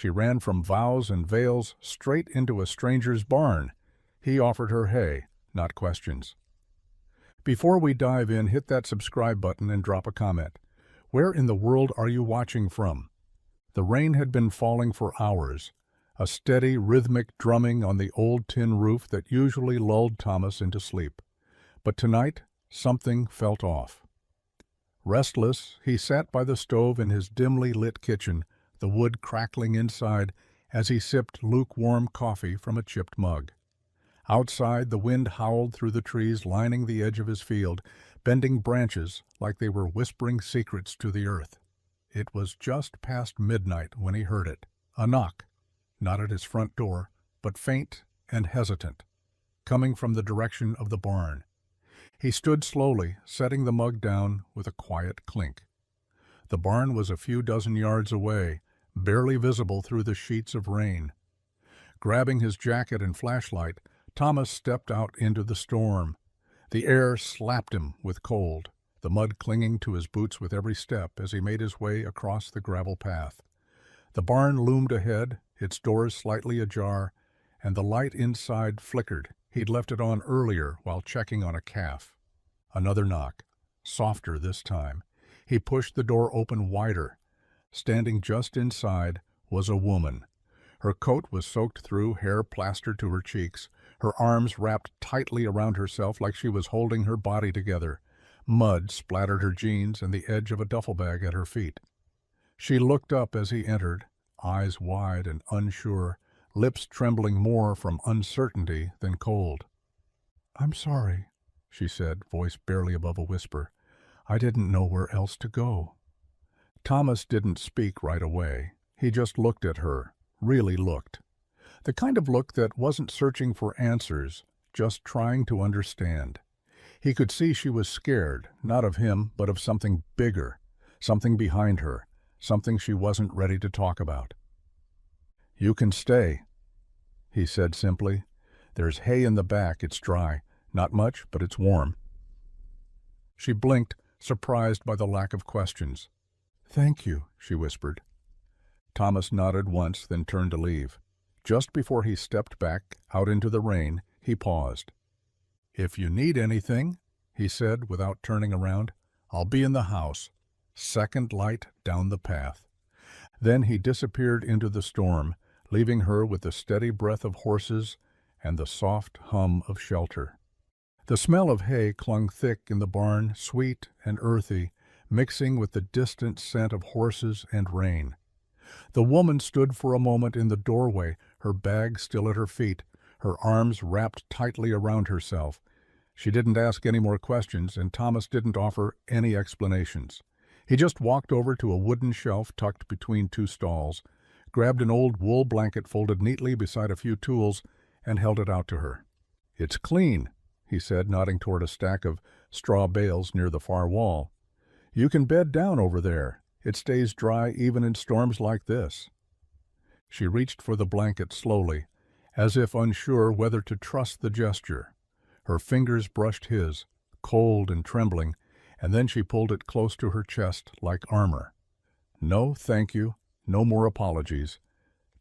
She ran from vows and veils straight into a stranger's barn. He offered her hay, not questions. Before we dive in, hit that subscribe button and drop a comment. Where in the world are you watching from? The rain had been falling for hours, a steady, rhythmic drumming on the old tin roof that usually lulled Thomas into sleep. But tonight, something felt off. Restless, he sat by the stove in his dimly lit kitchen, the wood crackling inside as he sipped lukewarm coffee from a chipped mug. Outside, the wind howled through the trees lining the edge of his field, bending branches like they were whispering secrets to the earth. It was just past midnight when he heard it. A knock, not at his front door, but faint and hesitant, coming from the direction of the barn. He stood slowly, setting the mug down with a quiet clink. The barn was a few dozen yards away, barely visible through the sheets of rain. Grabbing his jacket and flashlight, Thomas stepped out into the storm. The air slapped him with cold, the mud clinging to his boots with every step as he made his way across the gravel path. The barn loomed ahead, its doors slightly ajar, and the light inside flickered. He'd left it on earlier while checking on a calf. Another knock, softer this time. He pushed the door open wider. Standing just inside was a woman. Her coat was soaked through, hair plastered to her cheeks, her arms wrapped tightly around herself like she was holding her body together. Mud splattered her jeans and the edge of a duffel bag at her feet. She looked up as he entered, eyes wide and unsure, lips trembling more from uncertainty than cold. "I'm sorry," she said, voice barely above a whisper. "I didn't know where else to go." Thomas didn't speak right away. He just looked at her, really looked. The kind of look that wasn't searching for answers, just trying to understand. He could see she was scared, not of him, but of something bigger, something behind her, something she wasn't ready to talk about. "You can stay," he said simply. "There's hay in the back, it's dry. Not much, but it's warm." She blinked, surprised by the lack of questions. "Thank you," she whispered. Thomas nodded once, then turned to leave. Just before he stepped back out into the rain, he paused. "If you need anything," he said without turning around, "I'll be in the house." Second light down the path. Then he disappeared into the storm, leaving her with the steady breath of horses and the soft hum of shelter. The smell of hay clung thick in the barn, sweet and earthy, mixing with the distant scent of horses and rain. The woman stood for a moment in the doorway, her bag still at her feet, her arms wrapped tightly around herself. She didn't ask any more questions, and Thomas didn't offer any explanations. He just walked over to a wooden shelf tucked between two stalls, grabbed an old wool blanket folded neatly beside a few tools, and held it out to her. "It's clean," he said, nodding toward a stack of straw bales near the far wall. "You can bed down over there. It stays dry even in storms like this." She reached for the blanket slowly, as if unsure whether to trust the gesture. Her fingers brushed his, cold and trembling, and then she pulled it close to her chest like armor. "No, thank you. No more apologies.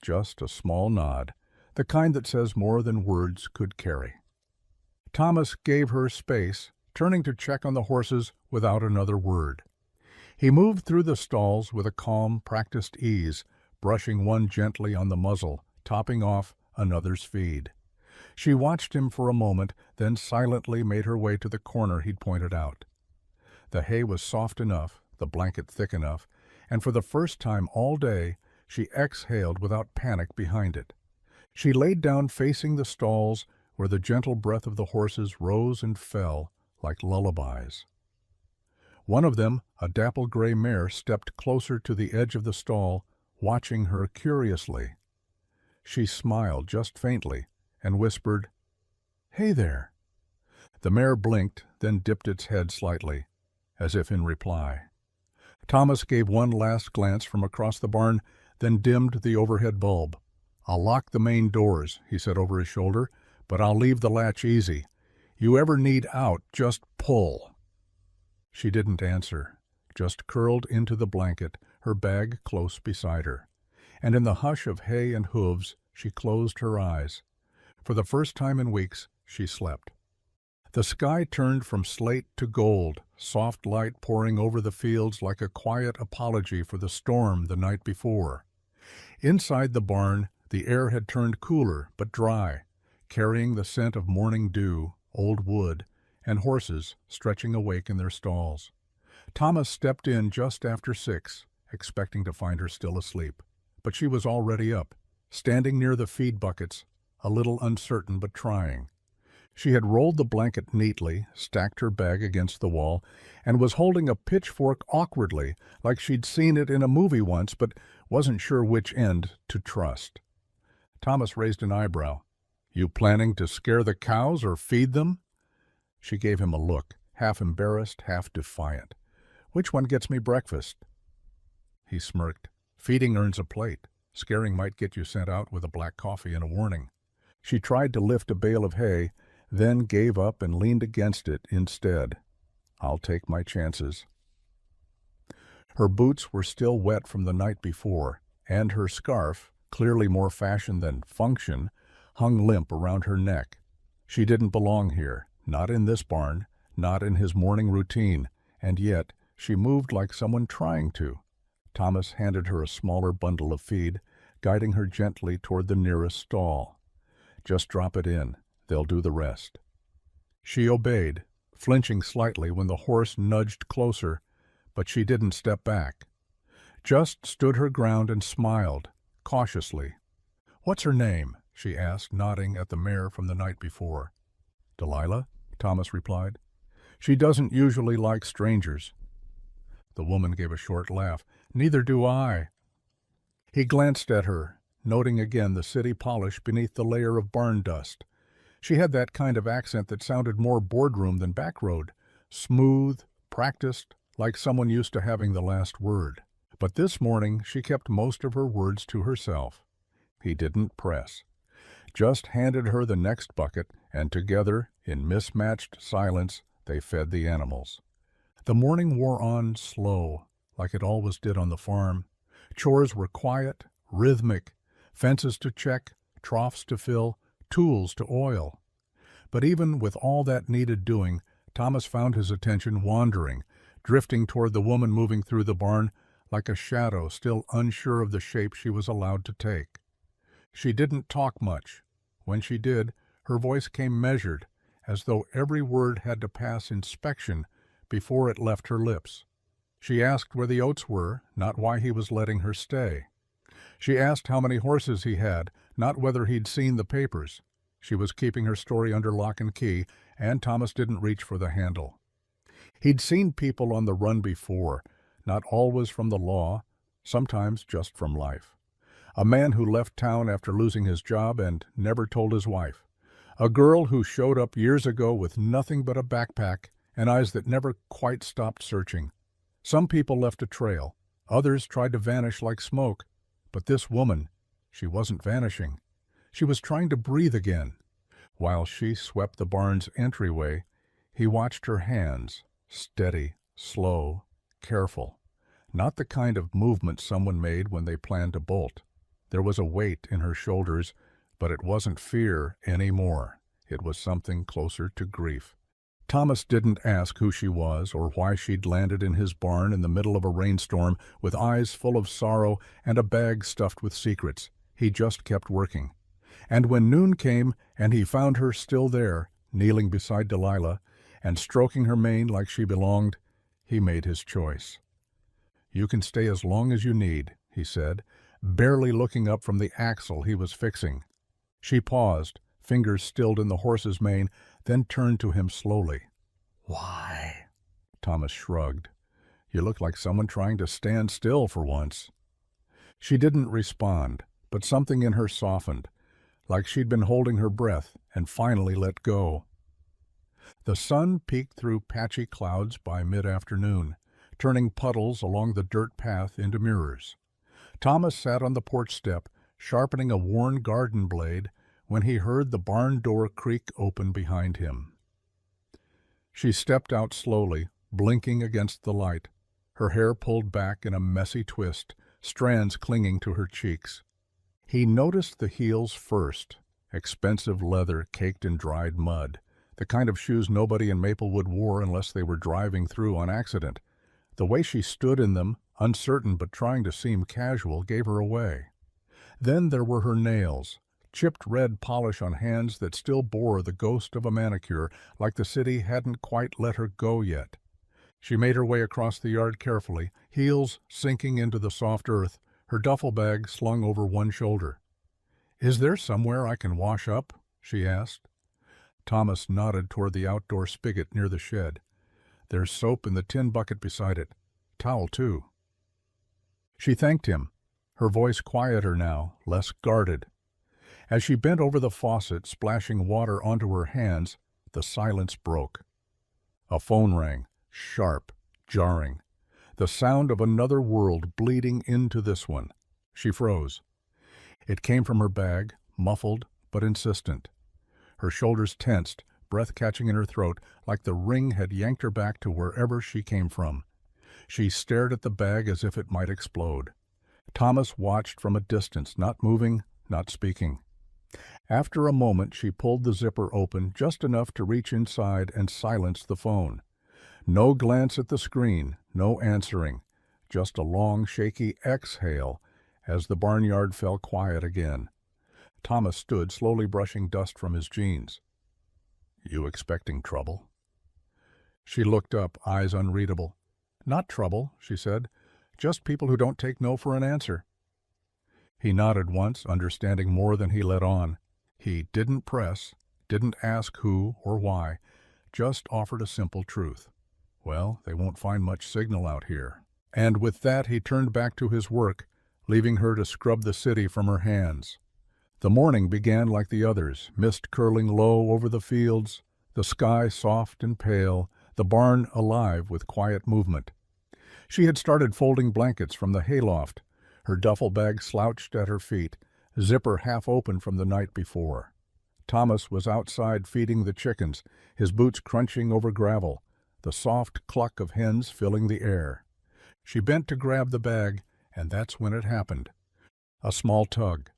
Just a small nod, the kind that says more than words could carry." Thomas gave her space, turning to check on the horses without another word. He moved through the stalls with a calm, practiced ease, brushing one gently on the muzzle, topping off another's feed. She watched him for a moment, then silently made her way to the corner he'd pointed out. The hay was soft enough, the blanket thick enough, and for the first time all day she exhaled without panic behind it. She laid down facing the stalls where the gentle breath of the horses rose and fell like lullabies. One of them, a dapple-gray mare, stepped closer to the edge of the stall, watching her curiously. She smiled just faintly and whispered, "Hey there." The mare blinked, then dipped its head slightly, as if in reply. Thomas gave one last glance from across the barn, then dimmed the overhead bulb. "I'll lock the main doors," he said over his shoulder, "but I'll leave the latch easy. You ever need out, just pull." She didn't answer, just curled into the blanket, her bag close beside her. and in the hush of hay and hooves she closed her eyes. For the first time in weeks, she slept. The sky turned from slate to gold, soft light pouring over the fields like a quiet apology for the storm the night before. Inside the barn, the air had turned cooler but dry, carrying the scent of morning dew, old wood, and horses stretching awake in their stalls. Thomas stepped in just after 6, expecting to find her still asleep. But she was already up, standing near the feed buckets, a little uncertain but trying. She had rolled the blanket neatly, stacked her bag against the wall, and was holding a pitchfork awkwardly, like she'd seen it in a movie once but wasn't sure which end to trust. Thomas raised an eyebrow. "You planning to scare the cows or feed them?" She gave him a look, half embarrassed, half defiant. "Which one gets me breakfast?" He smirked. "Feeding earns a plate. Scaring might get you sent out with a black coffee and a warning." She tried to lift a bale of hay, then gave up and leaned against it instead. "I'll take my chances." Her boots were still wet from the night before, and her scarf, clearly more fashion than function, hung limp around her neck. She didn't belong here, not in this barn, not in his morning routine, and yet she moved like someone trying to. Thomas handed her a smaller bundle of feed, guiding her gently toward the nearest stall. "Just drop it in. They'll do the rest." She obeyed, flinching slightly when the horse nudged closer, but she didn't step back. Just stood her ground and smiled, cautiously. "What's her name?" she asked, nodding at the mare from the night before. "Delilah," Thomas replied. "She doesn't usually like strangers." The woman gave a short laugh. "Neither do I." He glanced at her, noting again the city polish beneath the layer of barn dust. She had that kind of accent that sounded more boardroom than backroad, smooth, practiced, like someone used to having the last word. But this morning she kept most of her words to herself. He didn't press. Just handed her the next bucket, and together, in mismatched silence, they fed the animals. The morning wore on slow, like it always did on the farm. Chores were quiet, rhythmic, fences to check, troughs to fill, tools to oil. But even with all that needed doing, Thomas found his attention wandering, drifting toward the woman moving through the barn like a shadow still unsure of the shape she was allowed to take. She didn't talk much. When she did, her voice came measured, as though every word had to pass inspection before it left her lips. She asked where the oats were, not why he was letting her stay. She asked how many horses he had, not whether he'd seen the papers. She was keeping her story under lock and key, and Thomas didn't reach for the handle. He'd seen people on the run before, not always from the law, sometimes just from life. A man who left town after losing his job and never told his wife. A girl who showed up years ago with nothing but a backpack and eyes that never quite stopped searching. Some people left a trail. Others tried to vanish like smoke. But this woman, she wasn't vanishing. She was trying to breathe again. While she swept the barn's entryway, he watched her hands, steady, slow, careful. Not the kind of movement someone made when they planned to bolt. There was a weight in her shoulders, but it wasn't fear anymore. It was something closer to grief. Thomas didn't ask who she was or why she'd landed in his barn in the middle of a rainstorm with eyes full of sorrow and a bag stuffed with secrets. He just kept working. And when noon came and he found her still there, kneeling beside Delilah and stroking her mane like she belonged, he made his choice. "You can stay as long as you need," he said, barely looking up from the axle he was fixing. She paused, fingers stilled in the horse's mane, then turned to him slowly. "Why?" Thomas shrugged. "You look like someone trying to stand still for once." She didn't respond, but something in her softened, like she'd been holding her breath and finally let go. The sun peeked through patchy clouds by mid-afternoon, turning puddles along the dirt path into mirrors. Thomas sat on the porch step, sharpening a worn garden blade, when he heard the barn door creak open behind him. She stepped out slowly, blinking against the light, her hair pulled back in a messy twist, strands clinging to her cheeks. He noticed the heels first, expensive leather caked in dried mud, the kind of shoes nobody in Maplewood wore unless they were driving through on accident. The way she stood in them, uncertain but trying to seem casual, gave her away. Then there were her nails, chipped red polish on hands that still bore the ghost of a manicure, like the city hadn't quite let her go yet. She made her way across the yard carefully, heels sinking into the soft earth, her duffel bag slung over one shoulder. "Is there somewhere I can wash up?" she asked. Thomas nodded toward the outdoor spigot near the shed. "There's soap in the tin bucket beside it. Towel, too." She thanked him, her voice quieter now, less guarded. As she bent over the faucet, splashing water onto her hands, the silence broke. A phone rang, sharp, jarring. The sound of another world bleeding into this one. She froze. It came from her bag, muffled but insistent. Her shoulders tensed, breath catching in her throat, like the ring had yanked her back to wherever she came from. She stared at the bag as if it might explode. Thomas watched from a distance, not moving, not speaking. After a moment, she pulled the zipper open just enough to reach inside and silence the phone. No glance at the screen, no answering, just a long, shaky exhale as the barnyard fell quiet again. Thomas stood, slowly brushing dust from his jeans. "You expecting trouble?" She looked up, eyes unreadable. "Not trouble," she said. "Just people who don't take no for an answer." He nodded once, understanding more than he let on. He didn't press, didn't ask who or why, just offered a simple truth. Well, they won't find much signal out here. And with that he turned back to his work, leaving her to scrub the city from her hands. The morning began like the others, mist curling low over the fields, the sky soft and pale, the barn alive with quiet movement. She had started folding blankets from the hayloft, her duffel bag slouched at her feet, zipper half open from the night before. Thomas was outside feeding the chickens, his boots crunching over gravel, the soft cluck of hens filling the air. She bent to grab the bag, and that's when it happened. A small tug.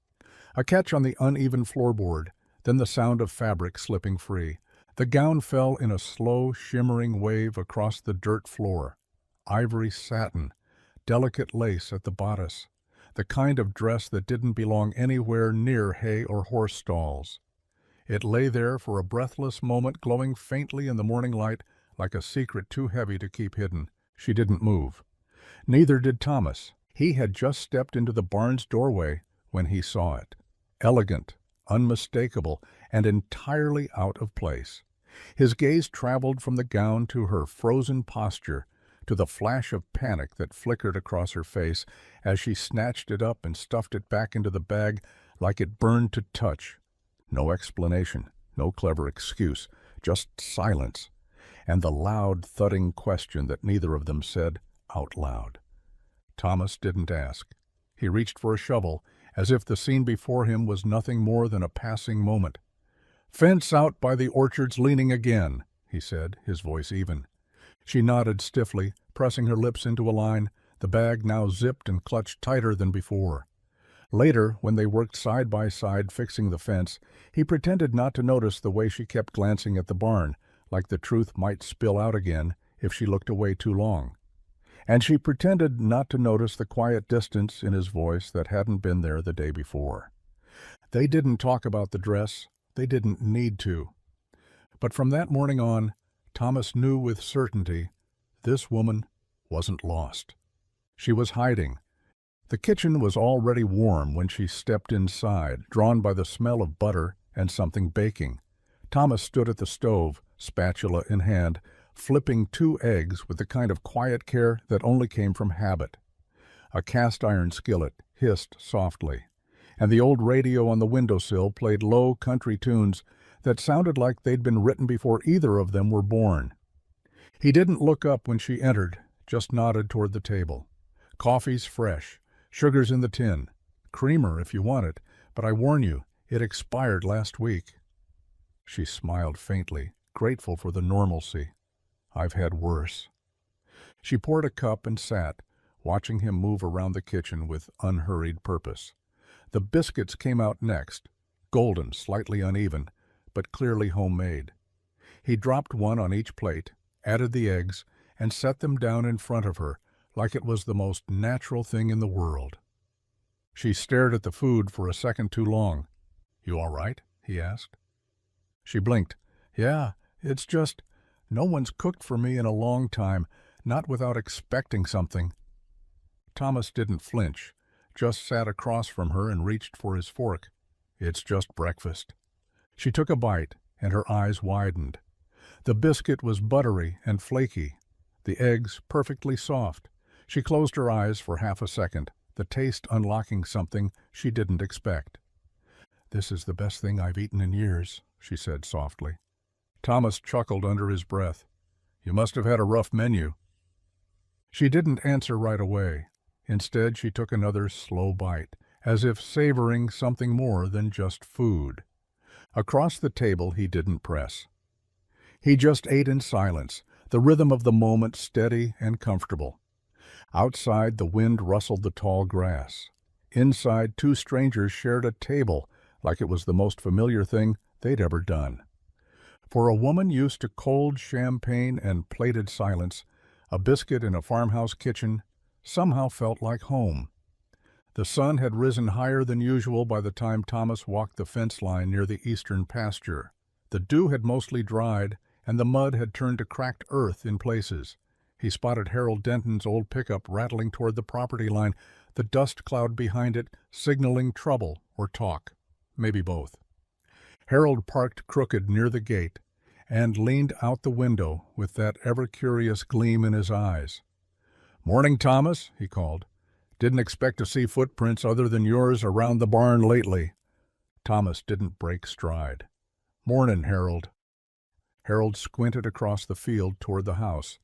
A catch on the uneven floorboard, then the sound of fabric slipping free. The gown fell in a slow, shimmering wave across the dirt floor. Ivory satin, delicate lace at the bodice, the kind of dress that didn't belong anywhere near hay or horse stalls. It lay there for a breathless moment, glowing faintly in the morning light like a secret too heavy to keep hidden. She didn't move. Neither did Thomas. He had just stepped into the barn's doorway when he saw it. Elegant, unmistakable, and entirely out of place. His gaze traveled from the gown to her frozen posture, to the flash of panic that flickered across her face as she snatched it up and stuffed it back into the bag like it burned to touch. No explanation, no clever excuse, just silence, and the loud, thudding question that neither of them said out loud. Thomas didn't ask. He reached for a shovel, as if the scene before him was nothing more than a passing moment. "Fence out by the orchard's leaning again," he said, his voice even. She nodded stiffly, pressing her lips into a line, the bag now zipped and clutched tighter than before. Later, when they worked side by side fixing the fence, he pretended not to notice the way she kept glancing at the barn, like the truth might spill out again if she looked away too long. And she pretended not to notice the quiet distance in his voice that hadn't been there the day before. They didn't talk about the dress. They didn't need to. But from that morning on, Thomas knew with certainty this woman wasn't lost. She was hiding. The kitchen was already warm when she stepped inside, drawn by the smell of butter and something baking. Thomas stood at the stove, spatula in hand, flipping 2 eggs with the kind of quiet care that only came from habit. A cast-iron skillet hissed softly, and the old radio on the windowsill played low country tunes that sounded like they'd been written before either of them were born. He didn't look up when she entered, just nodded toward the table. "Coffee's fresh, sugar's in the tin, creamer if you want it, but I warn you, it expired last week." She smiled faintly, grateful for the normalcy. "I've had worse." She poured a cup and sat, watching him move around the kitchen with unhurried purpose. The biscuits came out next, golden, slightly uneven, but clearly homemade. He dropped one on each plate, added the eggs, and set them down in front of her like it was the most natural thing in the world. She stared at the food for a second too long. "You all right?" he asked. She blinked. "Yeah, it's just, no one's cooked for me in a long time, not without expecting something." Thomas didn't flinch, just sat across from her and reached for his fork. "It's just breakfast." She took a bite, and her eyes widened. The biscuit was buttery and flaky, the eggs perfectly soft. She closed her eyes for half a second, the taste unlocking something she didn't expect. "This is the best thing I've eaten in years," she said softly. Thomas chuckled under his breath. "You must have had a rough menu." She didn't answer right away. Instead, she took another slow bite, as if savoring something more than just food. Across the table, he didn't press. He just ate in silence, the rhythm of the moment steady and comfortable. Outside, the wind rustled the tall grass. Inside, two strangers shared a table like it was the most familiar thing they'd ever done. For a woman used to cold champagne and plated silence, a biscuit in a farmhouse kitchen somehow felt like home. The sun had risen higher than usual by the time Thomas walked the fence line near the eastern pasture. The dew had mostly dried, and the mud had turned to cracked earth in places. He spotted Harold Denton's old pickup rattling toward the property line, the dust cloud behind it signaling trouble or talk, maybe both. Harold parked crooked near the gate and leaned out the window with that ever-curious gleam in his eyes. "Morning, Thomas," he called. "Didn't expect to see footprints other than yours around the barn lately." Thomas didn't break stride. "Mornin', Harold." Harold squinted across the field toward the house.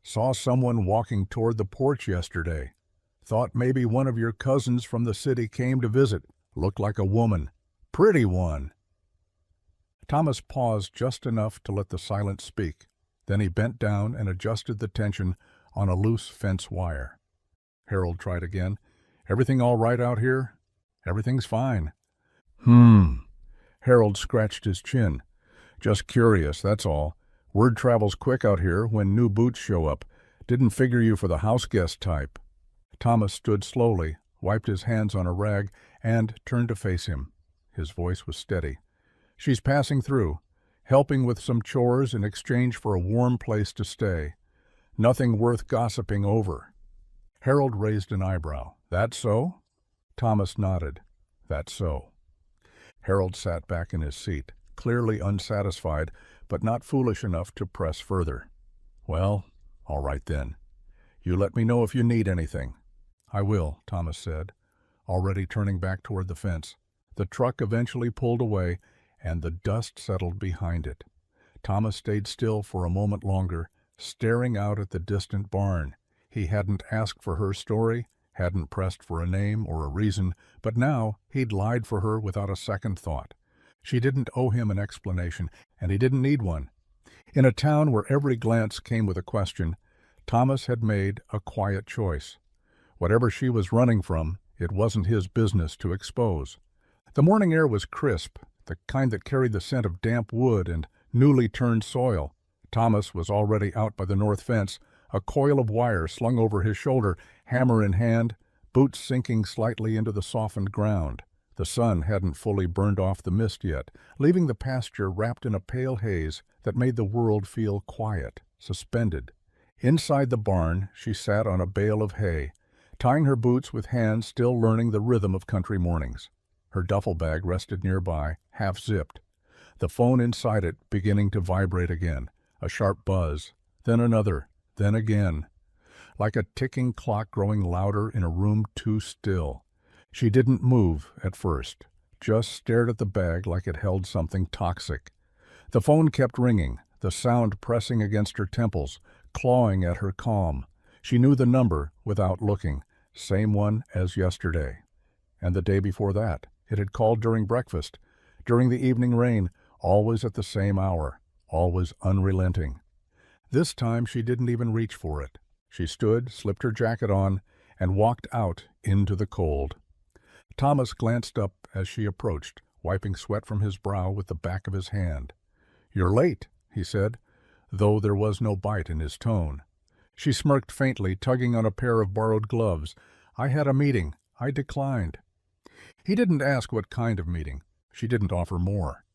"Saw someone walking toward the porch yesterday. Thought maybe one of your cousins from the city came to visit. Looked like a woman. Pretty one." Thomas paused just enough to let the silence speak. Then he bent down and adjusted the tension on a loose fence wire. Harold tried again. "Everything all right out here?" "Everything's fine." Harold scratched his chin. "Just curious, that's all. Word travels quick out here when new boots show up. Didn't figure you for the house guest type." Thomas stood slowly, wiped his hands on a rag, and turned to face him. His voice was steady. "She's passing through, helping with some chores in exchange for a warm place to stay. Nothing worth gossiping over." Harold raised an eyebrow. "That so?" Thomas nodded. "That's so." Harold sat back in his seat, clearly unsatisfied, but not foolish enough to press further. "Well, all right then. You let me know if you need anything." "I will," Thomas said, already turning back toward the fence. The truck eventually pulled away, and the dust settled behind it. Thomas stayed still for a moment longer, staring out at the distant barn. He hadn't asked for her story, hadn't pressed for a name or a reason, but now he'd lied for her without a second thought. She didn't owe him an explanation, and he didn't need one. In a town where every glance came with a question, Thomas had made a quiet choice. Whatever she was running from, it wasn't his business to expose. The morning air was crisp, the kind that carried the scent of damp wood and newly turned soil. Thomas was already out by the north fence, a coil of wire slung over his shoulder, hammer in hand, boots sinking slightly into the softened ground. The sun hadn't fully burned off the mist yet, leaving the pasture wrapped in a pale haze that made the world feel quiet, suspended. Inside the barn, she sat on a bale of hay, tying her boots with hands still learning the rhythm of country mornings. Her duffel bag rested nearby, half-zipped. The phone inside it beginning to vibrate again, a sharp buzz, then another, then again. Like a ticking clock growing louder in a room too still. She didn't move at first, just stared at the bag like it held something toxic. The phone kept ringing, the sound pressing against her temples, clawing at her calm. She knew the number without looking, same one as yesterday. And the day before that, it had called during breakfast, during the evening rain, always at the same hour, always unrelenting. This time she didn't even reach for it. She stood, slipped her jacket on, and walked out into the cold. Thomas glanced up as she approached, wiping sweat from his brow with the back of his hand. "You're late," he said, though there was no bite in his tone. She smirked faintly, tugging on a pair of borrowed gloves. "I had a meeting. I declined." He didn't ask what kind of meeting. She didn't offer more.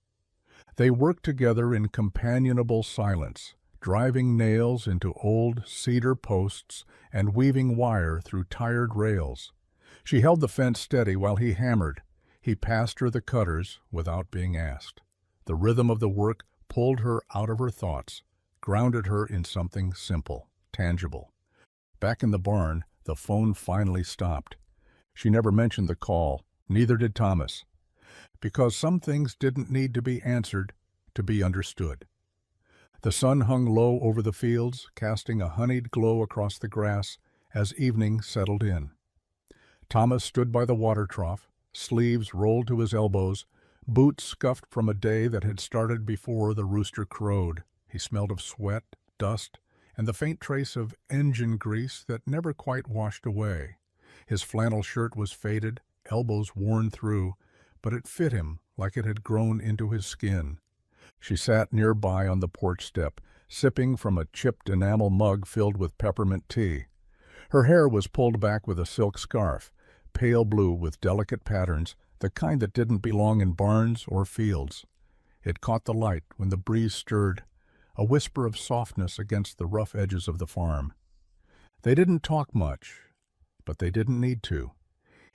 They worked together in companionable silence, driving nails into old cedar posts and weaving wire through tired rails. She held the fence steady while he hammered. He passed her the cutters without being asked. The rhythm of the work pulled her out of her thoughts, grounded her in something simple, tangible. Back in the barn, the phone finally stopped. She never mentioned the call, neither did Thomas, because some things didn't need to be answered to be understood. The sun hung low over the fields, casting a honeyed glow across the grass as evening settled in. Thomas stood by the water trough, sleeves rolled to his elbows, boots scuffed from a day that had started before the rooster crowed. He smelled of sweat, dust, and the faint trace of engine grease that never quite washed away. His flannel shirt was faded, elbows worn through, but it fit him like it had grown into his skin. She sat nearby on the porch step, sipping from a chipped enamel mug filled with peppermint tea. Her hair was pulled back with a silk scarf, pale blue with delicate patterns, the kind that didn't belong in barns or fields. It caught the light when the breeze stirred, a whisper of softness against the rough edges of the farm. They didn't talk much, but they didn't need to.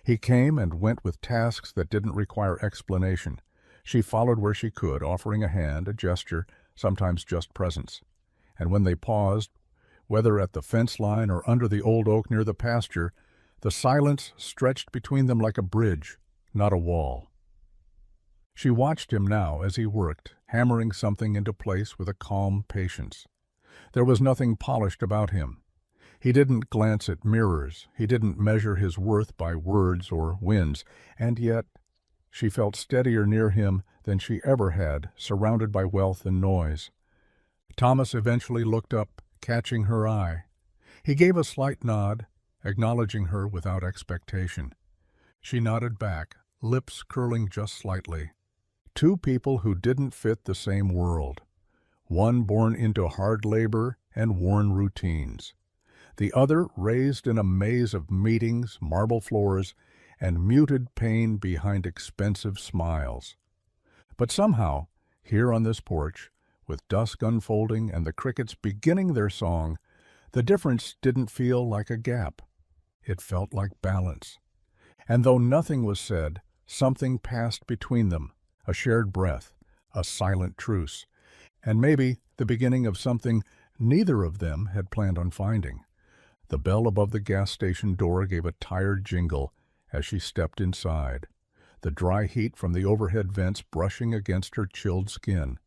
He came and went with tasks that didn't require explanation. She followed where she could, offering a hand, a gesture, sometimes just presence. And when they paused, whether at the fence line or under the old oak near the pasture, the silence stretched between them like a bridge, not a wall. She watched him now as he worked, hammering something into place with a calm patience. There was nothing polished about him. He didn't glance at mirrors. He didn't measure his worth by words or wins. And yet, she felt steadier near him than she ever had, surrounded by wealth and noise. Thomas eventually looked up, catching her eye. He gave a slight nod, acknowledging her without expectation. She nodded back, lips curling just slightly. Two people who didn't fit the same world. One born into hard labor and worn routines. The other raised in a maze of meetings, marble floors, and muted pain behind expensive smiles. But somehow, here on this porch, with dusk unfolding and the crickets beginning their song, the difference didn't feel like a gap. It felt like balance. And though nothing was said, something passed between them, a shared breath, a silent truce, and maybe the beginning of something neither of them had planned on finding. The bell above the gas station door gave a tired jingle as she stepped inside, the dry heat from the overhead vents brushing against her chilled skin.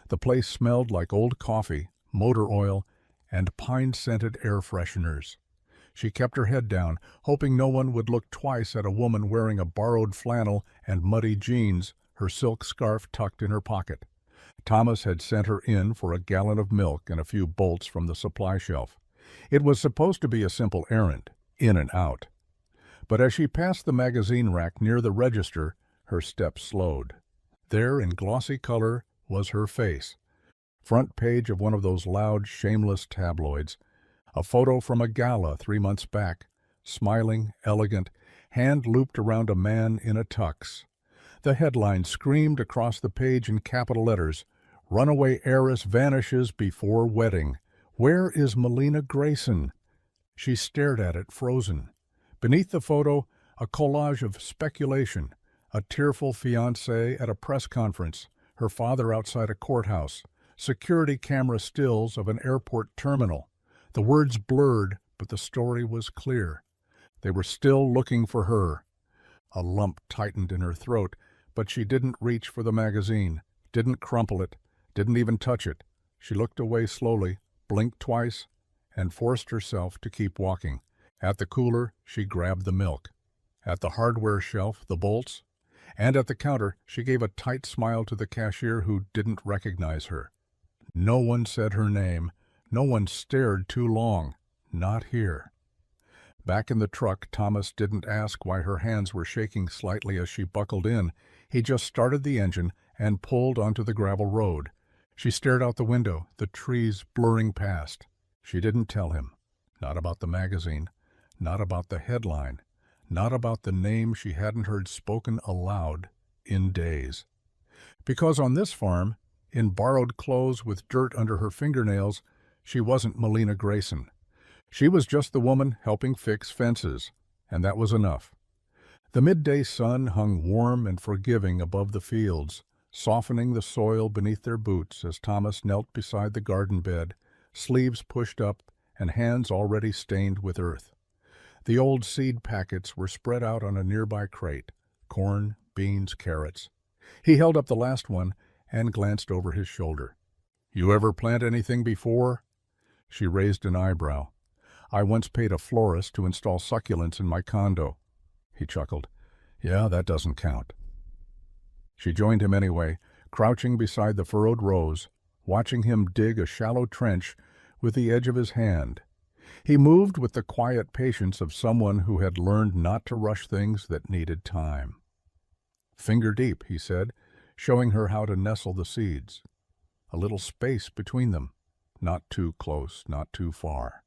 The place smelled like old coffee, motor oil, and pine-scented air fresheners. She kept her head down, hoping no one would look twice at a woman wearing a borrowed flannel and muddy jeans, her silk scarf tucked in her pocket. Thomas had sent her in for a gallon of milk and a few bolts from the supply shelf. It was supposed to be a simple errand, in and out. But as she passed the magazine rack near the register, her steps slowed. There, in glossy color, was her face. Front page of one of those loud, shameless tabloids. A photo from a gala 3 months back. Smiling, elegant, hand looped around a man in a tux. The headline screamed across the page in capital letters, "Runaway heiress vanishes before wedding. Where is Melina Grayson?" She stared at it, frozen. Beneath the photo, a collage of speculation. A tearful fiancé at a press conference, her father outside a courthouse, security camera stills of an airport terminal. The words blurred, but the story was clear. They were still looking for her. A lump tightened in her throat, but she didn't reach for the magazine, didn't crumple it, didn't even touch it. She looked away slowly, blinked twice, and forced herself to keep walking. At the cooler, she grabbed the milk. At the hardware shelf, the bolts. And at the counter, she gave a tight smile to the cashier who didn't recognize her. No one said her name. No one stared too long. Not here. Back in the truck, Thomas didn't ask why her hands were shaking slightly as she buckled in. He just started the engine and pulled onto the gravel road. She stared out the window, the trees blurring past. She didn't tell him. Not about the magazine. Not about the headline. Not about the name she hadn't heard spoken aloud in days. Because on this farm, in borrowed clothes with dirt under her fingernails, she wasn't Melina Grayson. She was just the woman helping fix fences, and that was enough. The midday sun hung warm and forgiving above the fields, softening the soil beneath their boots as Thomas knelt beside the garden bed, sleeves pushed up and hands already stained with earth. The old seed packets were spread out on a nearby crate, corn, beans, carrots. He held up the last one and glanced over his shoulder. "You ever plant anything before?" She raised an eyebrow. "I once paid a florist to install succulents in my condo." He chuckled. "Yeah, that doesn't count." She joined him anyway, crouching beside the furrowed rows, watching him dig a shallow trench with the edge of his hand. He moved with the quiet patience of someone who had learned not to rush things that needed time. "Finger deep," he said, showing her how to nestle the seeds. A little space between them, not too close, not too far.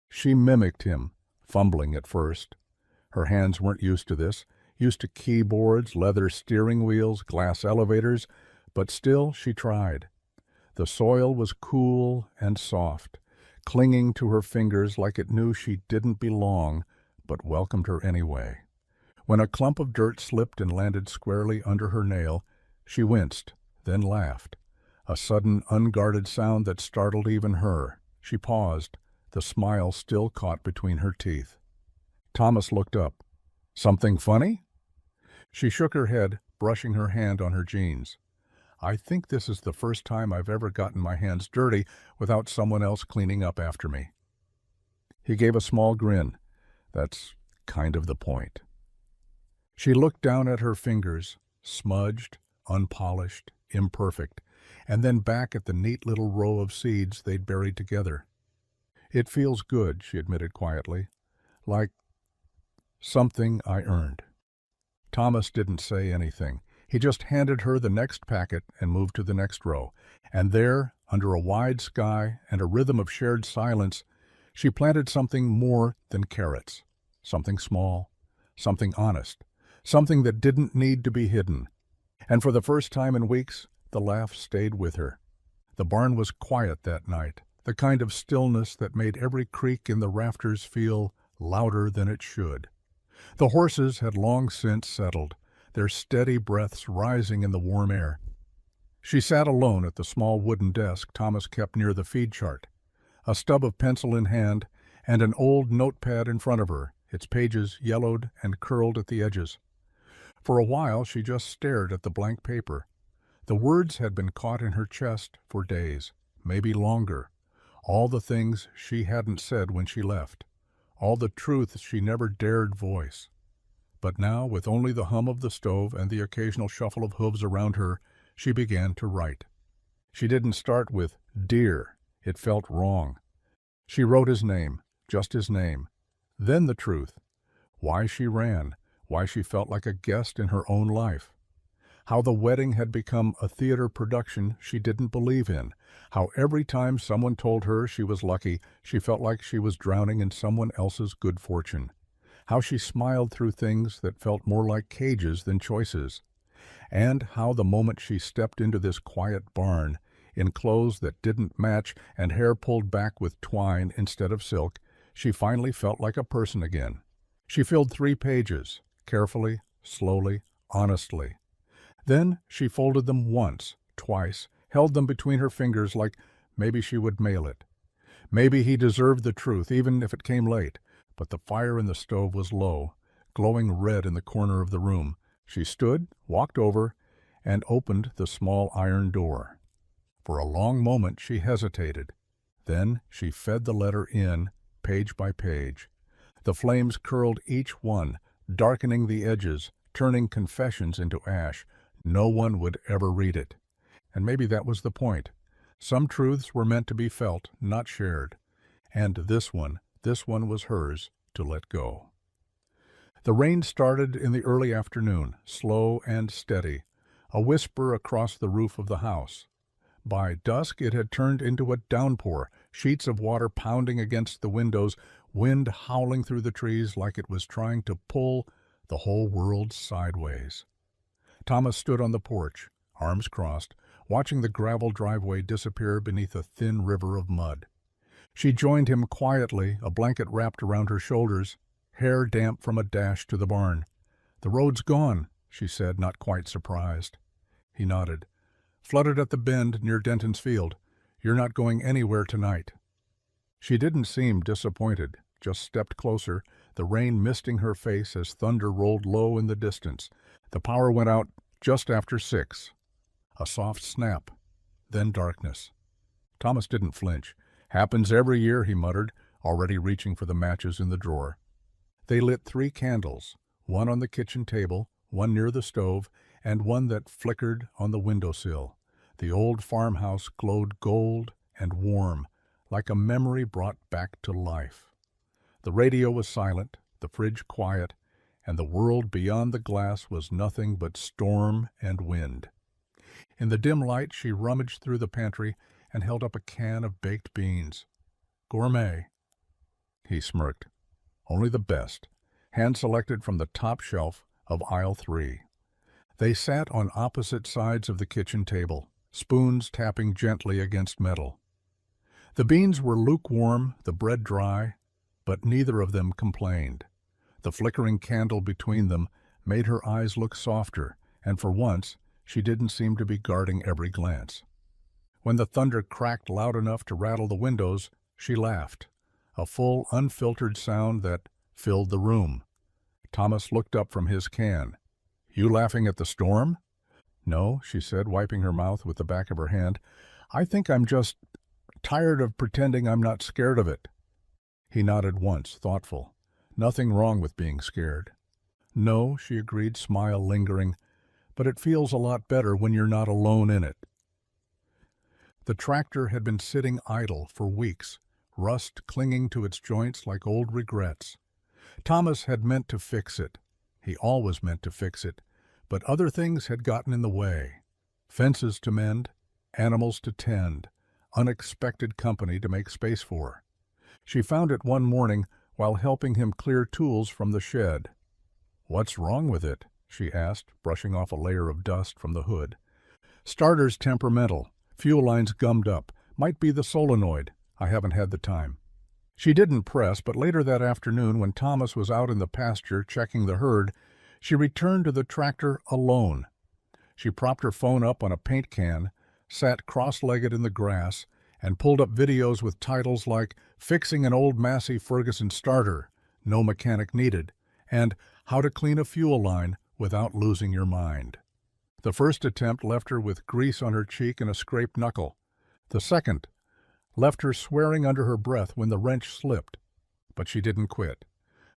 She mimicked him, fumbling at first. Her hands weren't used to this, used to keyboards, leather steering wheels, glass elevators, but still she tried. The soil was cool and soft, clinging to her fingers like it knew she didn't belong, but welcomed her anyway. When a clump of dirt slipped and landed squarely under her nail, she winced, then laughed. A sudden, unguarded sound that startled even her. She paused, the smile still caught between her teeth. Thomas looked up. "Something funny?" She shook her head, brushing her hand on her jeans. "I think this is the first time I've ever gotten my hands dirty without someone else cleaning up after me." He gave a small grin. "That's kind of the point." She looked down at her fingers, smudged, unpolished, imperfect, and then back at the neat little row of seeds they'd buried together. "It feels good," she admitted quietly. "Like something I earned." Thomas didn't say anything. He just handed her the next packet and moved to the next row. And there, under a wide sky and a rhythm of shared silence, she planted something more than carrots. Something small, something honest, something that didn't need to be hidden. And for the first time in weeks, the laugh stayed with her. The barn was quiet that night, the kind of stillness that made every creak in the rafters feel louder than it should. The horses had long since settled, their steady breaths rising in the warm air. She sat alone at the small wooden desk Thomas kept near the feed chart, a stub of pencil in hand and an old notepad in front of her, its pages yellowed and curled at the edges. For a while she just stared at the blank paper. The words had been caught in her chest for days, maybe longer. All the things she hadn't said when she left. All the truths she never dared voice. But now, with only the hum of the stove and the occasional shuffle of hooves around her, she began to write. She didn't start with "Dear." It felt wrong. She wrote his name, just his name. Then the truth. Why she ran, why she felt like a guest in her own life. How the wedding had become a theater production she didn't believe in. How every time someone told her she was lucky, she felt like she was drowning in someone else's good fortune. How she smiled through things that felt more like cages than choices. And how the moment she stepped into this quiet barn, in clothes that didn't match and hair pulled back with twine instead of silk, she finally felt like a person again. She filled 3 pages, carefully, slowly, honestly. Then she folded them once, twice, held them between her fingers like maybe she would mail it. Maybe he deserved the truth, even if it came late. But the fire in the stove was low, glowing red in the corner of the room. She stood, walked over, and opened the small iron door. For a long moment she hesitated. Then she fed the letter in, page by page. The flames curled each one, darkening the edges, turning confessions into ash. No one would ever read it. And maybe that was the point. Some truths were meant to be felt, not shared. And this one, This one was hers to let go. The rain started in the early afternoon, slow and steady, a whisper across the roof of the house. By dusk it had turned into a downpour, sheets of water pounding against the windows, wind howling through the trees like it was trying to pull the whole world sideways. Thomas stood on the porch, arms crossed, watching the gravel driveway disappear beneath a thin river of mud. She joined him quietly, a blanket wrapped around her shoulders, hair damp from a dash to the barn. "The road's gone," she said, not quite surprised. He nodded. "Flooded at the bend near Denton's field. You're not going anywhere tonight." She didn't seem disappointed, just stepped closer, the rain misting her face as thunder rolled low in the distance. The power went out just after 6. A soft snap, then darkness. Thomas didn't flinch. "Happens every year," he muttered, already reaching for the matches in the drawer. They lit 3 candles, one on the kitchen table, one near the stove, and one that flickered on the windowsill. The old farmhouse glowed gold and warm, like a memory brought back to life. The radio was silent, the fridge quiet, and the world beyond the glass was nothing but storm and wind. In the dim light, she rummaged through the pantry and held up a can of baked beans. "Gourmet." He smirked. "Only the best, hand-selected from the top shelf of aisle 3. They sat on opposite sides of the kitchen table, spoons tapping gently against metal. The beans were lukewarm, the bread dry, but neither of them complained. The flickering candle between them made her eyes look softer, and for once she didn't seem to be guarding every glance. When the thunder cracked loud enough to rattle the windows, she laughed, a full, unfiltered sound that filled the room. Thomas looked up from his can. "You laughing at the storm?" "No," she said, wiping her mouth with the back of her hand. "I think I'm just tired of pretending I'm not scared of it." He nodded once, thoughtful. "Nothing wrong with being scared." "No," she agreed, smile lingering, "but it feels a lot better when you're not alone in it." The tractor had been sitting idle for weeks, rust clinging to its joints like old regrets. Thomas had meant to fix it. He always meant to fix it, but other things had gotten in the way. Fences to mend, animals to tend, unexpected company to make space for. She found it one morning while helping him clear tools from the shed. "What's wrong with it?" she asked, brushing off a layer of dust from the hood. "Starter's temperamental. Fuel line's gummed up. Might be the solenoid. I haven't had the time." She didn't press, but later that afternoon, when Thomas was out in the pasture checking the herd, she returned to the tractor alone. She propped her phone up on a paint can, sat cross-legged in the grass, and pulled up videos with titles like "Fixing an Old Massey Ferguson Starter, No Mechanic Needed," and "How to Clean a Fuel Line Without Losing Your Mind." The first attempt left her with grease on her cheek and a scraped knuckle. The second left her swearing under her breath when the wrench slipped. But she didn't quit.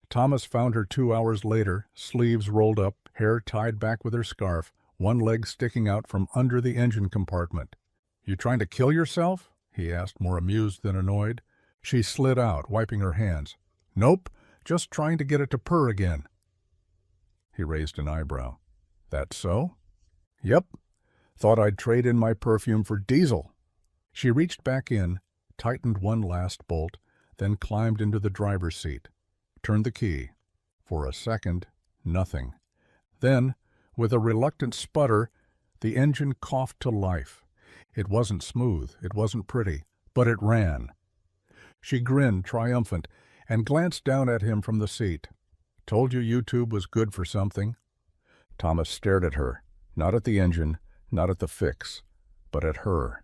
Thomas found her 2 hours later, sleeves rolled up, hair tied back with her scarf, one leg sticking out from under the engine compartment. "You trying to kill yourself?" he asked, more amused than annoyed. She slid out, wiping her hands. "Nope, just trying to get it to purr again." He raised an eyebrow. "That so?" "Yep. Thought I'd trade in my perfume for diesel." She reached back in, tightened one last bolt, then climbed into the driver's seat. Turned the key. For a second, nothing. Then, with a reluctant sputter, the engine coughed to life. It wasn't smooth, it wasn't pretty, but it ran. She grinned, triumphant, and glanced down at him from the seat. "Told you YouTube was good for something." Thomas stared at her, not at the engine, not at the fix, but at her.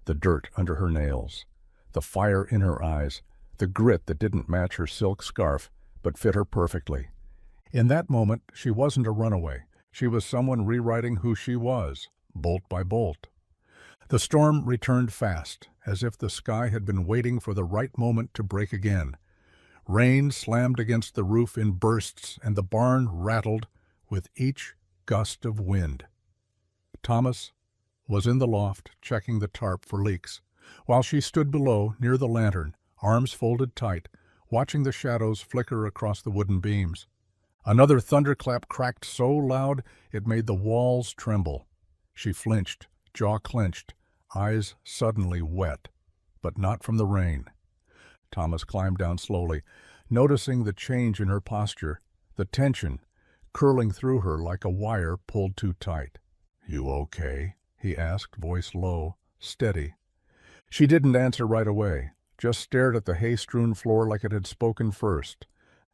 The dirt under her nails, the fire in her eyes, the grit that didn't match her silk scarf, but fit her perfectly. In that moment, she wasn't a runaway. She was someone rewriting who she was, bolt by bolt. The storm returned fast, as if the sky had been waiting for the right moment to break again. Rain slammed against the roof in bursts, and the barn rattled with each gust of wind. Thomas was in the loft checking the tarp for leaks, while she stood below near the lantern, arms folded tight, watching the shadows flicker across the wooden beams. Another thunderclap cracked so loud it made the walls tremble. She flinched, jaw clenched, eyes suddenly wet, but not from the rain. Thomas climbed down slowly, noticing the change in her posture, the tension, curling through her like a wire pulled too tight. "You okay?" he asked, voice low, steady. She didn't answer right away, just stared at the hay-strewn floor like it had spoken first.